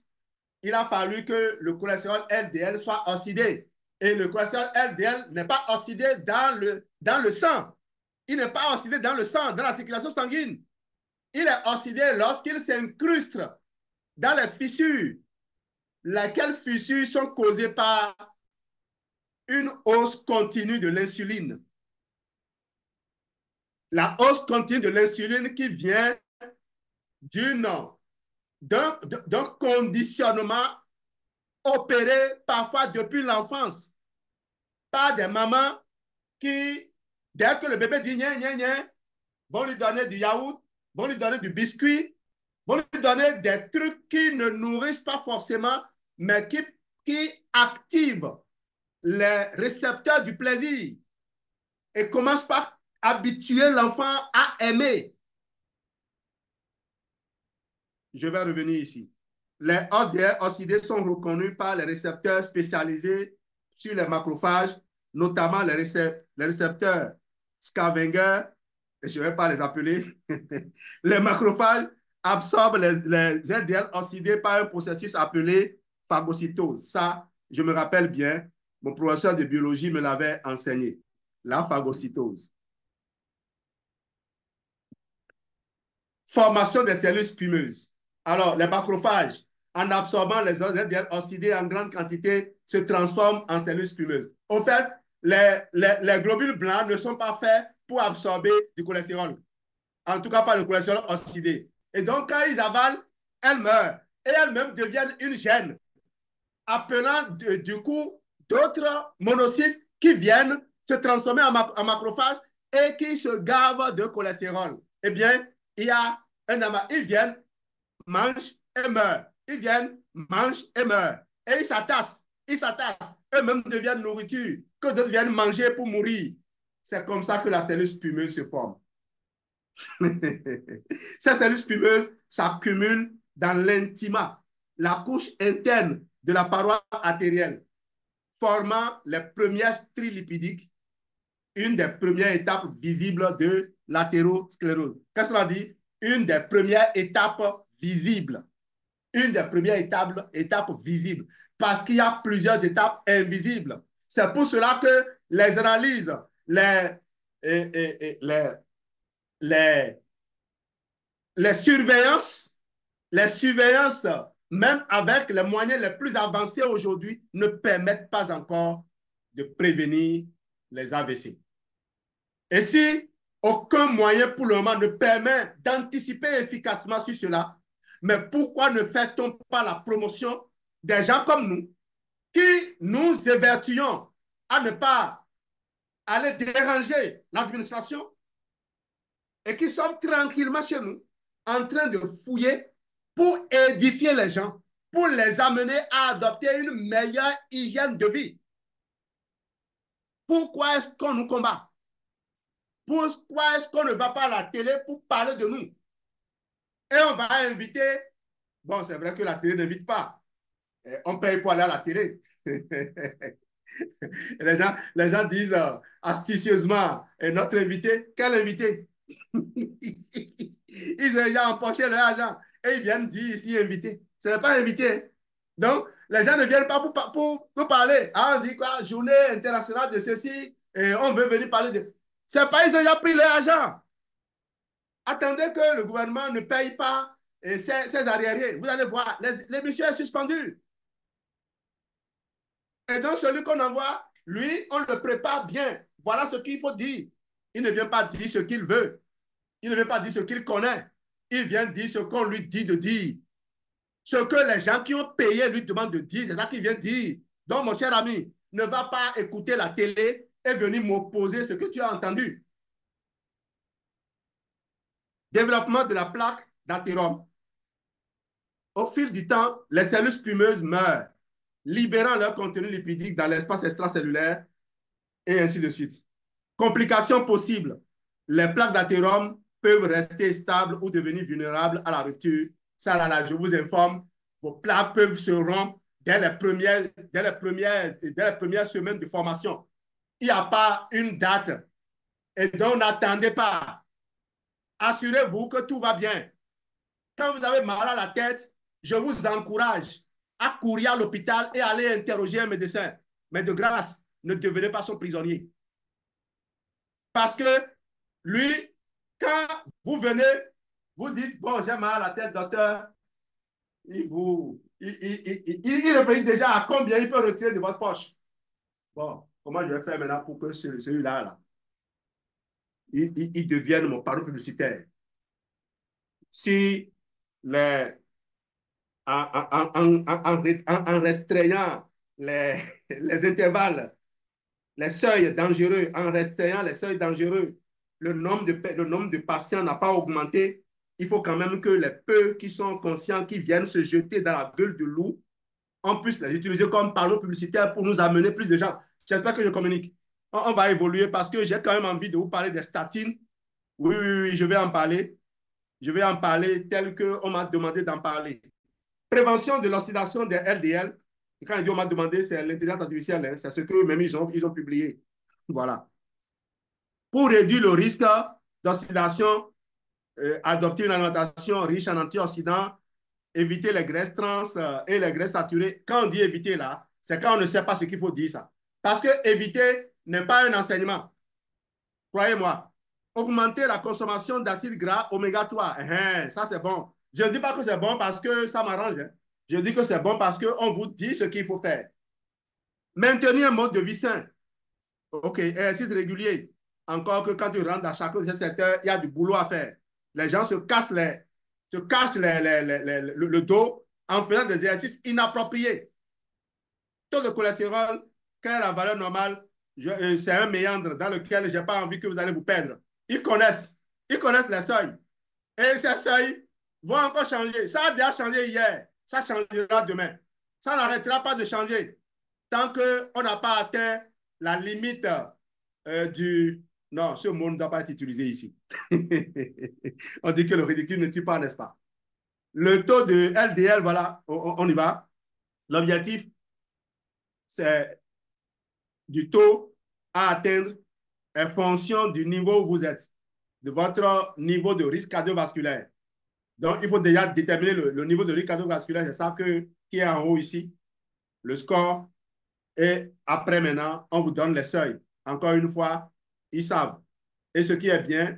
il a fallu que le cholestérol LDL soit oxydé. Et le cholestérol LDL n'est pas oxydé dans le sang. Il n'est pas oxydé dans le sang, dans la circulation sanguine. Il est oxydé lorsqu'il s'incruste dans les fissures, lesquelles fissures sont causées par une hausse continue de l'insuline. La hausse continue de l'insuline qui vient d'un conditionnement opéré parfois depuis l'enfance par des mamans qui, dès que le bébé dit gna gna gna, vont lui donner du yaourt, vont lui donner du biscuit, vont lui donner des trucs qui ne nourrissent pas forcément, mais qui activent les récepteurs du plaisir et commencent par habituer l'enfant à aimer. Je vais revenir ici. Les LDL oxydés sont reconnus par les récepteurs spécialisés sur les macrophages, notamment les récepteurs scavenger, je ne vais pas les appeler. Les macrophages absorbent les LDL oxydés par un processus appelé phagocytose. Ça, je me rappelle bien, mon professeur de biologie me l'avait enseigné. La phagocytose. Formation des cellules spumeuses. Alors, les macrophages, en absorbant les LDL oxydés en grande quantité, se transforment en cellules spumeuses. Au fait, les globules blancs ne sont pas faits pour absorber du cholestérol. En tout cas, pas le cholestérol oxydé. Et donc, quand ils avalent, elles meurent. Et elles-mêmes deviennent une gêne, appelant du coup d'autres monocytes qui viennent se transformer en macrophages et qui se gavent de cholestérol. Eh bien, il y a un amas. Ils viennent, mangent et meurent. Ils viennent, mangent et meurent. Et ils s'attassent. Ils s'attassent. Eux-mêmes deviennent nourriture, que d'autres viennent manger pour mourir. C'est comme ça que la cellule spumeuse se forme. Ces cellules spumeuses s'accumulent dans l'intima, la couche interne de la paroi artérielle, formant les premières stries lipidiques, une des premières étapes visibles de l'athérosclérose. Qu'est-ce qu'on a dit? Une des premières étapes visibles. Une des premières étapes visibles. Parce qu'il y a plusieurs étapes invisibles. C'est pour cela que les analyses, les surveillances, même avec les moyens les plus avancés aujourd'hui, ne permettent pas encore de prévenir les AVC. Et si aucun moyen pour le moment ne permet d'anticiper efficacement sur cela, mais pourquoi ne fait-on pas la promotion des gens comme nous qui nous évertuons à ne pas aller déranger l'administration et qui sommes tranquillement chez nous en train de fouiller pour édifier les gens, pour les amener à adopter une meilleure hygiène de vie. Pourquoi est-ce qu'on nous combat? Pourquoi est-ce qu'on ne va pas à la télé pour parler de nous? Et on va inviter, bon, c'est vrai que la télé n'invite pas, on paye pour aller à la télé. Les gens disent astucieusement, et notre invité, quel invité? Ils ont déjà empoché leur argent et ils viennent dire ici invité. Ce n'est pas invité. Donc, les gens ne viennent pas pour parler. Ah, on dit quoi? Journée internationale de ceci, et on veut venir parler de. C'est pas, ils ont déjà pris leur argent. Attendez que le gouvernement ne paye pas ses arriérés. Vous allez voir, l'émission est suspendue. Et donc, celui qu'on envoie, lui, on le prépare bien. Voilà ce qu'il faut dire. Il ne vient pas dire ce qu'il veut. Il ne vient pas dire ce qu'il connaît. Il vient dire ce qu'on lui dit de dire. Ce que les gens qui ont payé lui demandent de dire, c'est ça qu'il vient dire. Donc, mon cher ami, ne va pas écouter la télé et venir m'opposer ce que tu as entendu. Développement de la plaque d'athérome. Au fil du temps, les cellules spumeuses meurent, libérant leur contenu lipidique dans l'espace extracellulaire et ainsi de suite. Complications possibles. Les plaques d'athérome peuvent rester stables ou devenir vulnérables à la rupture. Ça, là, je vous informe, vos plaques peuvent se rompre dès les premières semaines de formation. Il n'y a pas une date. Et donc, n'attendez pas. Assurez-vous que tout va bien. Quand vous avez mal à la tête, je vous encourage à courir à l'hôpital et aller interroger un médecin. Mais de grâce, ne devenez pas son prisonnier. Parce que lui, quand vous venez, vous dites, bon, j'ai mal à la tête, docteur, il réfléchit déjà à combien il peut retirer de votre poche. Bon, comment je vais faire maintenant pour que celui-là, là, il devienne mon panneau publicitaire? Si les, en restreignant les intervalles, les seuils dangereux, en restreignant les seuils dangereux, le nombre de patients n'a pas augmenté. Il faut quand même que les peu qui sont conscients, qui viennent se jeter dans la gueule du loup, on puisse les utiliser comme panneaux publicitaires pour nous amener plus de gens. J'espère que je communique. On va évoluer parce que j'ai quand même envie de vous parler des statines. Oui, oui, oui, je vais en parler. Je vais en parler tel qu'on m'a demandé d'en parler. Prévention de l'oxydation des LDL. Et quand on m'a demandé, c'est l'intelligence artificielle. Hein, c'est ce qu'eux-mêmes ils ont publié. Voilà. Pour réduire le risque d'oxydation, adopter une alimentation riche en antioxydants, éviter les graisses trans et les graisses saturées. Quand on dit éviter là, c'est quand on ne sait pas ce qu'il faut dire ça. Parce que éviter n'est pas un enseignement. Croyez-moi. Augmenter la consommation d'acides gras oméga 3. Ça, c'est bon. Je ne dis pas que c'est bon parce que ça m'arrange. Hein. Je dis que c'est bon parce qu'on vous dit ce qu'il faut faire. Maintenir un mode de vie sain. OK, exercice régulier. Encore que quand tu rentres à chacun de ces secteurs, il y a du boulot à faire. Les gens se cachent le dos en faisant des exercices inappropriés. Taux de cholestérol, quelle est la valeur normale? C'est un méandre dans lequel je n'ai pas envie que vous allez vous perdre. Ils connaissent les seuils. Et ces seuils vont encore changer. Ça a déjà changé hier. Ça changera demain. Ça n'arrêtera pas de changer tant qu'on n'a pas atteint la limite du... Non, ce mot ne doit pas être utilisé ici. On dit que le ridicule ne tue pas, n'est-ce pas? Le taux de LDL, voilà, on y va. L'objectif, c'est du taux à atteindre en fonction du niveau où vous êtes, de votre niveau de risque cardiovasculaire. Donc, il faut déjà déterminer le niveau de risque cardiovasculaire. C'est ça qui est en haut ici, le score. Et après, maintenant, on vous donne les seuils. Encore une fois, ils savent. Et ce qui est bien,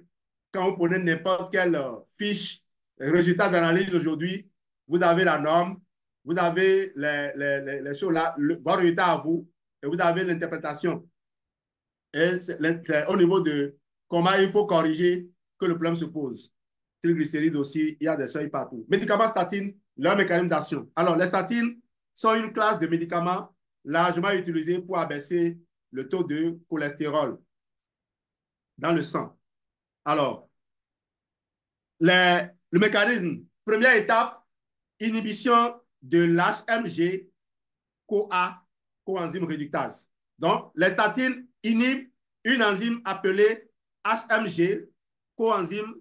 quand vous prenez n'importe quelle fiche, résultat d'analyse aujourd'hui, vous avez la norme, vous avez les choses là, vos résultats à vous, et vous avez l'interprétation. Et c'est au niveau de comment il faut corriger que le problème se pose. Triglycérides aussi, il y a des seuils partout. Médicaments statines, leur mécanisme d'action. Alors, les statines sont une classe de médicaments largement utilisés pour abaisser le taux de cholestérol. dans le sang. Alors, le mécanisme, première étape, inhibition de l'HMG-CoA, coenzyme réductase. Donc, les statines inhibent une enzyme appelée HMG, coenzyme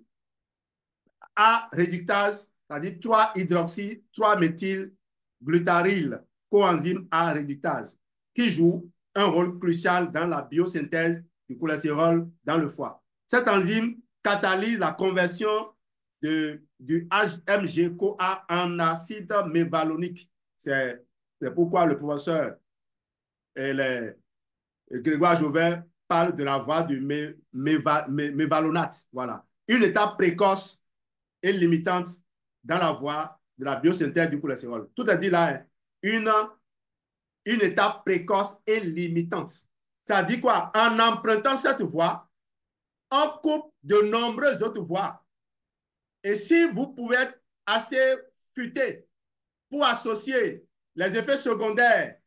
A réductase, c'est-à-dire 3-hydroxy, 3-méthylglutaryl, coenzyme A réductase, qui joue un rôle crucial dans la biosynthèse du cholestérol dans le foie. Cette enzyme catalyse la conversion du HMG-CoA en acide mévalonique. C'est pourquoi le professeur Grégoire Jouvin parle de la voie du mévalonate. Voilà. Une étape précoce et limitante dans la voie de la biosynthèse du cholestérol. Tout est dit là, une étape précoce et limitante. Ça dit quoi? En empruntant cette voie, on coupe de nombreuses autres voies. Et si vous pouvez être assez futé pour associer les effets secondaires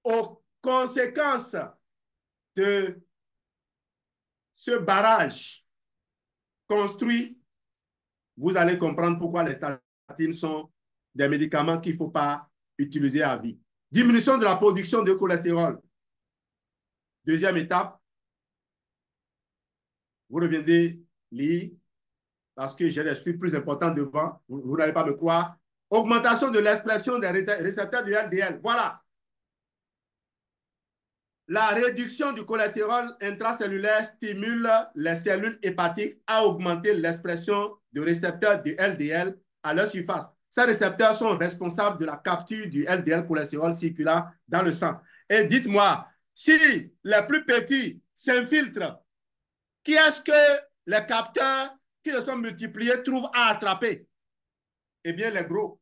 aux conséquences de ce barrage construit, vous allez comprendre pourquoi les statines sont des médicaments qu'il ne faut pas utiliser à vie. Diminution de la production de cholestérol. Deuxième étape, vous reviendrez lire parce que j'ai des chiffres plus importants devant, vous n'allez pas me croire. Augmentation de l'expression des récepteurs du LDL. Voilà. La réduction du cholestérol intracellulaire stimule les cellules hépatiques à augmenter l'expression de récepteurs du LDL à leur surface. Ces récepteurs sont responsables de la capture du LDL cholestérol circulant dans le sang. Et dites-moi, si les plus petits s'infiltrent, qui est-ce que les capteurs qui se sont multipliés trouvent à attraper? Eh bien, les gros.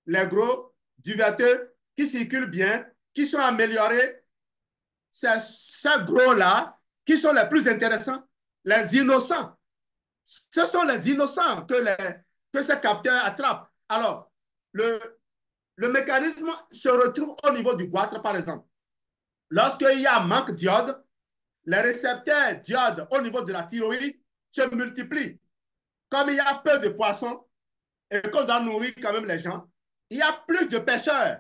Les gros, duveteux, qui circulent bien, qui sont améliorés. C'est ces gros-là qui sont les plus intéressants, les innocents. Ce sont les innocents que ces capteurs attrapent. Alors, le mécanisme se retrouve au niveau du goitre, par exemple. Lorsqu'il y a manque d'iode, les récepteurs d'iode au niveau de la thyroïde se multiplient. Comme il y a peu de poissons et qu'on doit nourrir quand même les gens, il y a plus de pêcheurs.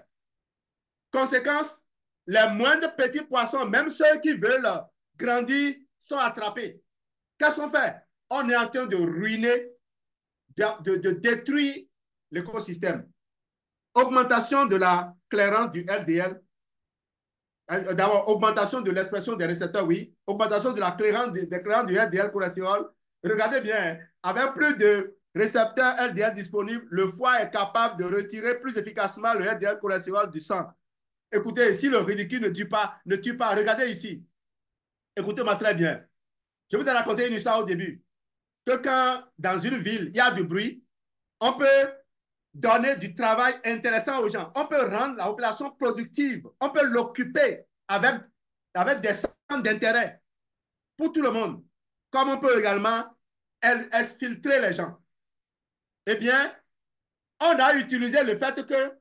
Conséquence, les moindres petits poissons, même ceux qui veulent grandir, sont attrapés. Qu'est-ce qu'on fait? On est en train de ruiner, de détruire l'écosystème. Augmentation de la clairance du LDL. D'abord, augmentation de l'expression des récepteurs, oui. Augmentation de la clairance, des clairances du LDL cholestérol. Regardez bien, avec plus de récepteurs LDL disponibles, le foie est capable de retirer plus efficacement le LDL cholestérol du sang. Écoutez, si le ridicule ne tue pas, regardez ici. Écoutez-moi très bien. Je vous ai raconté une histoire au début. Que quand, dans une ville, il y a du bruit, on peut donner du travail intéressant aux gens. On peut rendre la population productive. On peut l'occuper avec des centres d'intérêt pour tout le monde. Comme on peut également exfiltrer les gens. Eh bien, on a utilisé le fait que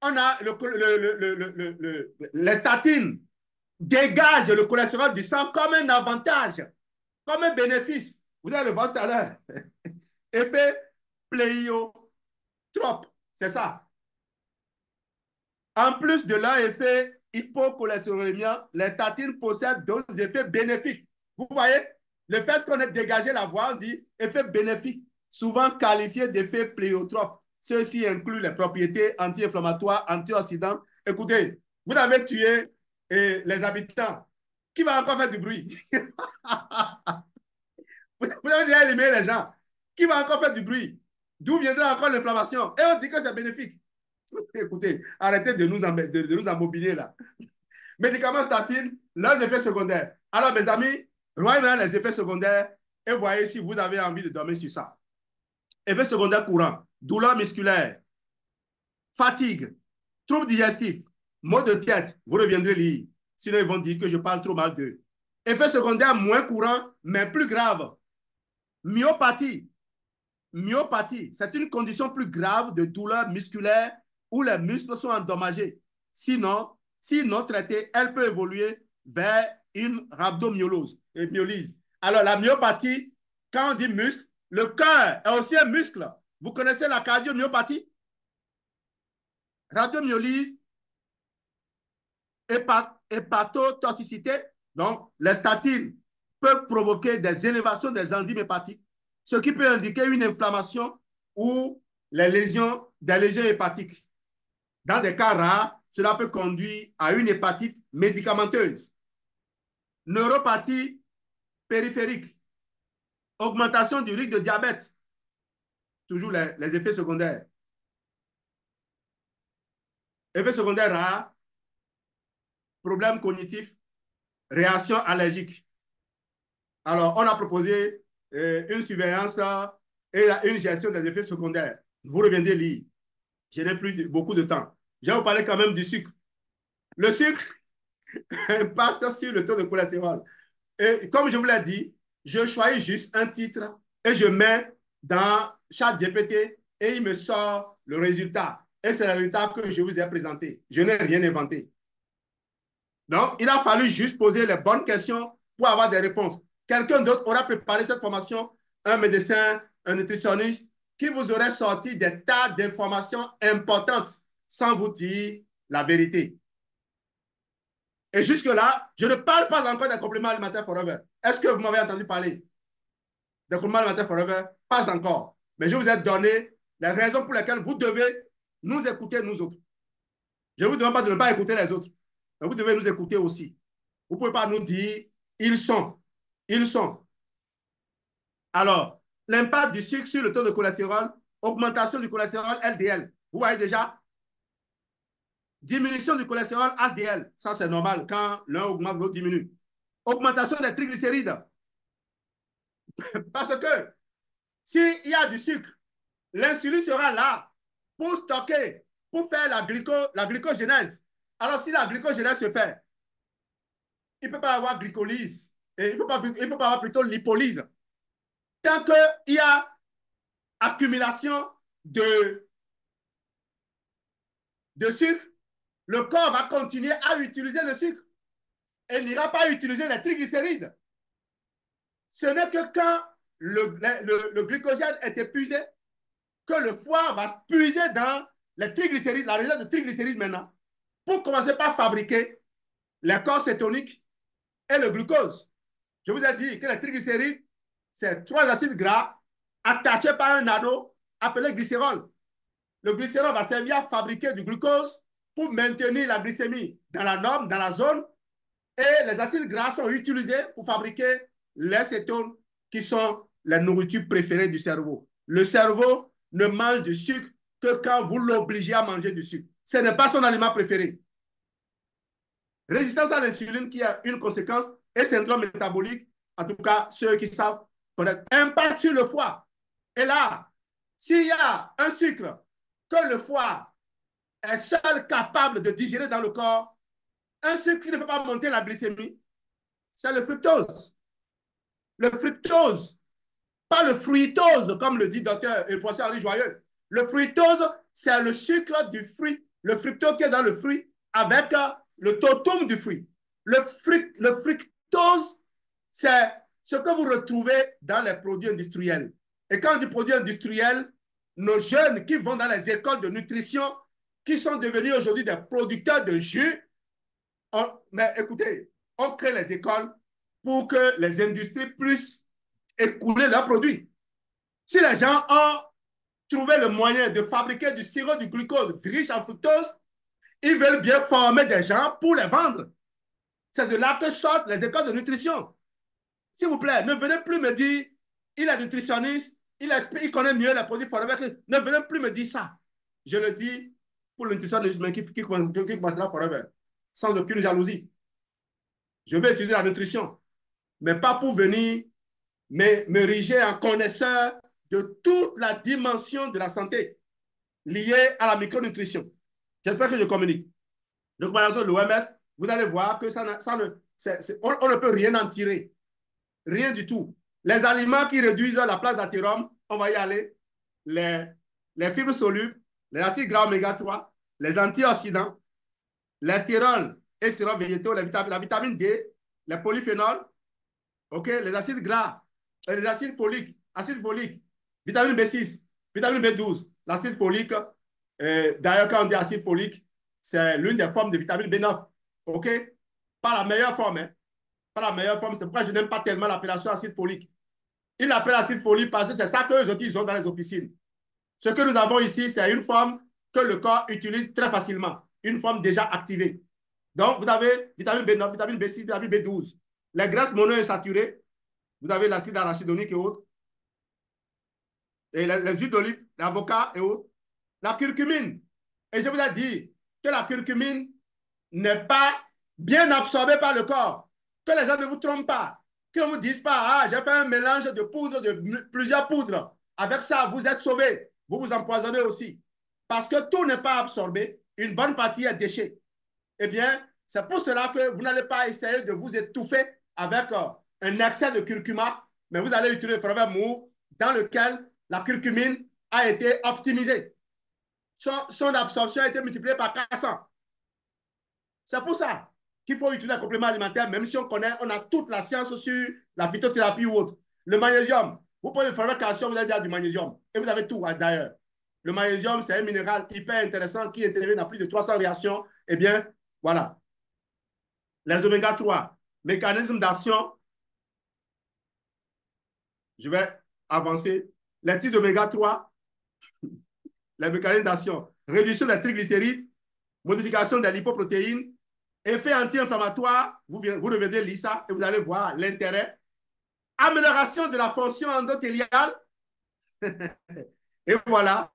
on a les statines dégagent le cholestérol du sang comme un avantage, comme un bénéfice. Vous allez le voir tout à l'heure. Effet pléiotrope, c'est ça. En plus de leur effet hypocholestérolémien, les statines possèdent d'autres effets bénéfiques. Vous voyez, le fait qu'on ait dégagé la voie, on dit effet bénéfique, souvent qualifié d'effet pléiotrope. Ceux-ci incluent les propriétés anti-inflammatoires, antioxydantes. Écoutez, vous avez tué les habitants. Qui va encore faire du bruit? Vous avez déjà éliminé les gens. Qui va encore faire du bruit? D'où viendra encore l'inflammation? Et on dit que c'est bénéfique. Écoutez, arrêtez de nous emmobiliser là. Médicaments statines, leurs effets secondaires. Alors, mes amis, voyez maintenant les effets secondaires et voyez si vous avez envie de dormir sur ça. Effets secondaires courants, douleur musculaire, fatigue, troubles digestifs, maux de tête. Vous reviendrez lire. Sinon, ils vont dire que je parle trop mal d'eux. Effets secondaires moins courants, mais plus graves. Myopathie. Myopathie, c'est une condition plus grave de douleur musculaire où les muscles sont endommagés. Sinon, si non traitée, elle peut évoluer vers une rhabdomyolose et myolyse. Alors, la myopathie, quand on dit muscle, le cœur est aussi un muscle. Vous connaissez la cardiomyopathie? Rhabdomyolyse, hépatotoxicité. Donc, les statines peuvent provoquer des élévations des enzymes hépatiques, ce qui peut indiquer une inflammation ou des lésions hépatiques. Dans des cas rares, cela peut conduire à une hépatite médicamenteuse. Neuropathie périphérique, augmentation du risque de diabète, toujours les effets secondaires. Effets secondaires rares, problèmes cognitifs, réaction allergique. Alors, on a proposé une surveillance et une gestion des effets secondaires. Vous reviendrez lire. Je n'ai plus beaucoup de temps. Je vais vous parler quand même du sucre. Le sucre impacte sur le taux de cholestérol. Et comme je vous l'ai dit, je choisis juste un titre et je mets dans ChatGPT et il me sort le résultat. Et c'est le résultat que je vous ai présenté. Je n'ai rien inventé. Donc, il a fallu juste poser les bonnes questions pour avoir des réponses. Quelqu'un d'autre aura préparé cette formation, un médecin, un nutritionniste, qui vous aurait sorti des tas d'informations importantes sans vous dire la vérité. Et jusque-là, je ne parle pas encore des compléments alimentaires forever. Est-ce que vous m'avez entendu parler des compléments alimentaires forever? Pas encore. Mais je vous ai donné les raisons pour lesquelles vous devez nous écouter, nous autres. Je ne vous demande pas de ne pas écouter les autres. Mais vous devez nous écouter aussi. Vous ne pouvez pas nous dire ils sont. Ils sont. Alors, l'impact du sucre sur le taux de cholestérol, augmentation du cholestérol LDL. Vous voyez déjà? Diminution du cholestérol HDL. Ça, c'est normal. Quand l'un augmente, l'autre diminue. Augmentation des triglycérides. Parce que s'il y a du sucre, l'insuline sera là pour stocker, pour faire la glycogénèse. Alors, si la glycogénèse se fait, il ne peut pas avoir glycolyse. Et il ne peut pas avoir plutôt lipolyse. Tant qu'il y a accumulation de sucre, le corps va continuer à utiliser le sucre et n'ira pas utiliser les triglycérides. Ce n'est que quand le glycogène est épuisé que le foie va puiser dans les triglycérides, la réserve de triglycérides maintenant, pour commencer par fabriquer les corps cétoniques et le glucose. Je vous ai dit que les triglycérides, c'est 3 acides gras attachés par un anneau appelé glycérol. Le glycérol va servir à fabriquer du glucose pour maintenir la glycémie dans la norme, dans la zone, et les acides gras sont utilisés pour fabriquer les cétones qui sont les nourritures préférées du cerveau. Le cerveau ne mange du sucre que quand vous l'obligez à manger du sucre. Ce n'est pas son aliment préféré. Résistance à l'insuline qui a une conséquence et syndrome métabolique, en tout cas ceux qui savent connaître, impact sur le foie. Et là, s'il y a un sucre que le foie est seul capable de digérer dans le corps, un sucre qui ne peut pas monter la glycémie, c'est le fructose. Le fructose, pas le fructose, comme le dit docteur et le professeur Henri Joyeux. Le fructose, c'est le sucre du fruit, le fructose qui est dans le fruit avec le totum du fruit. Le fructose, c'est ce que vous retrouvez dans les produits industriels. Et quand on dit produits industriels, nos jeunes qui vont dans les écoles de nutrition, qui sont devenus aujourd'hui des producteurs de jus, mais écoutez, on crée les écoles pour que les industries puissent écouler leurs produits. Si les gens ont trouvé le moyen de fabriquer du sirop du glucose riche en fructose, ils veulent bien former des gens pour les vendre. C'est de là que sortent les écoles de nutrition. S'il vous plaît, ne venez plus me dire, il est nutritionniste, il connaît mieux les produits forever. Ne venez plus me dire ça. Je le dis pour le nutritionniste qui commencera forever, sans aucune jalousie. Je vais étudier la nutrition, mais pas pour venir m'ériger en connaisseur de toute la dimension de la santé liée à la micronutrition. J'espère que je communique. Donc, par exemple, l'OMS, vous allez voir que on ne peut rien en tirer. Rien du tout. Les aliments qui réduisent la place d'athérome, on va y aller. Les fibres solubles, les acides gras oméga 3, les antioxydants, les stérols et stérols végétaux, la vitamine D, les polyphénols, ok, les acides gras, les acides foliques, vitamine B6, vitamine B12, l'acide folique, d'ailleurs, quand on dit acide folique, c'est l'une des formes de vitamine B9, ok? Pas la meilleure forme, hein? Pas la meilleure forme, c'est pourquoi je n'aime pas tellement l'appellation acide folique. Ils l'appellent acide folique parce que c'est ça qu'eux ils ont dans les officines. Ce que nous avons ici, c'est une forme que le corps utilise très facilement, une forme déjà activée. Donc, vous avez vitamine B9, vitamine B6, vitamine B12. Les graisses monoinsaturées, vous avez l'acide arachidonique et autres, et les huiles d'olive, l'avocat et autres. La curcumine. Et je vous ai dit que la curcumine n'est pas bien absorbée par le corps. Que les gens ne vous trompent pas. Qu'ils ne vous disent pas, ah, j'ai fait un mélange de poudre, de plusieurs poudres. Avec ça, vous êtes sauvés. Vous vous empoisonnez aussi. Parce que tout n'est pas absorbé. Une bonne partie est déchet. Eh bien, c'est pour cela que vous n'allez pas essayer de vous étouffer avec un excès de curcuma, mais vous allez utiliser le forever mou dans lequel la curcumine a été optimisée. Son absorption a été multipliée par 400. C'est pour ça qu'il faut utiliser un complément alimentaire, même si on connaît, on a toute la science sur la phytothérapie ou autre. Le magnésium, vous prenez le forever calcium, vous avez déjà du magnésium. Et vous avez tout d'ailleurs. Le magnésium, c'est un minéral hyper intéressant qui intervient dans plus de 300 réactions. Eh bien, voilà. Les oméga 3, mécanisme d'action, je vais avancer. Les titres d'oméga 3, les mécanismes d'action, réduction des triglycérides, modification des lipoprotéines, effet anti-inflammatoire, vous revenez lire ça et vous allez voir l'intérêt. Amélioration de la fonction endothéliale. Et voilà,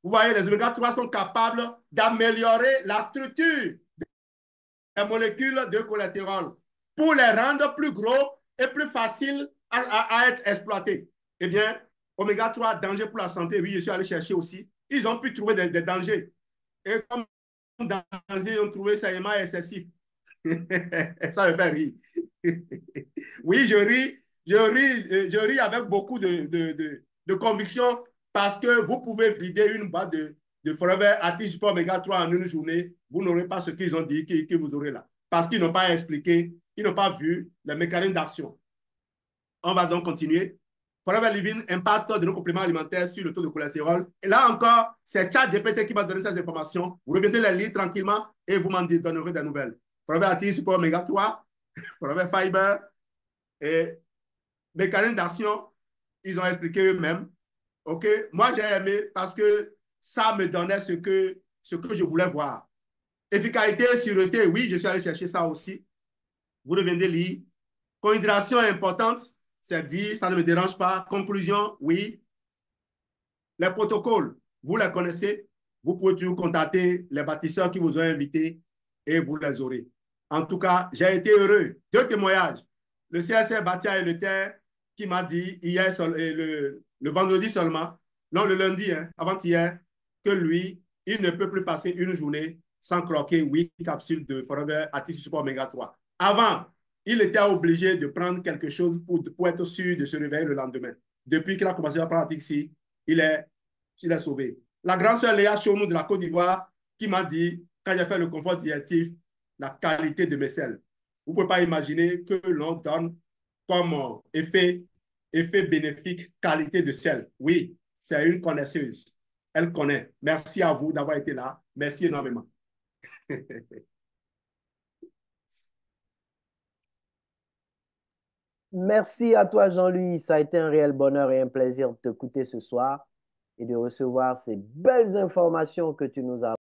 vous voyez, les oméga 3 sont capables d'améliorer la structure des molécules de cholestérol pour les rendre plus gros et plus faciles à être exploités. Eh bien, oméga 3, danger pour la santé, oui, je suis allé chercher aussi. Ils ont pu trouver des dangers. Et comme danger, ils ont trouvé ça excessif. Ça me fait rire. Oui, je ris avec beaucoup de conviction parce que vous pouvez vider une boîte de Forever Active Support Omega 3 en une journée. Vous n'aurez pas ce qu'ils ont dit que vous aurez là. Parce qu'ils n'ont pas expliqué, ils n'ont pas vu les mécanismes d'action. On va donc continuer. Forever Living, impact de nos compléments alimentaires sur le taux de cholestérol. Et là encore, c'est ChatGPT qui m'a donné ces informations. Vous revenez les lire tranquillement et vous m'en donnerez des nouvelles. Forever Active Support Omega 3, Forever Fiber et mécanisme d'action, ils ont expliqué eux-mêmes. OK? Moi, j'ai aimé parce que ça me donnait ce que je voulais voir. Efficacité, sûreté, oui, je suis allé chercher ça aussi. Vous revenez lire. Cohydration importante, c'est dit, ça ne me dérange pas. Conclusion, oui. Les protocoles, vous les connaissez. Vous pouvez toujours contacter les bâtisseurs qui vous ont invités et vous les aurez. En tout cas, j'ai été heureux. Deux témoignages. Le CSR Bâtia et le Terre qui m'a dit hier, le vendredi seulement, non, le lundi, hein, avant-hier, que lui, il ne peut plus passer une journée sans croquer 8 capsules de Forever Active Support Omega 3. Avant, il était obligé de prendre quelque chose pour être sûr de se réveiller le lendemain. Depuis qu'il a commencé à prendre ici, il est sauvé. La grande sœur Léa Chomou de la Côte d'Ivoire qui m'a dit, quand j'ai fait le confort digestif, la qualité de mes selles. Vous ne pouvez pas imaginer que l'on donne comme effet bénéfique qualité de sel. Oui, c'est une connaisseuse. Elle connaît. Merci à vous d'avoir été là. Merci énormément. Merci à toi, Jean-Louis. Ça a été un réel bonheur et un plaisir de t'écouter ce soir et de recevoir ces belles informations que tu nous as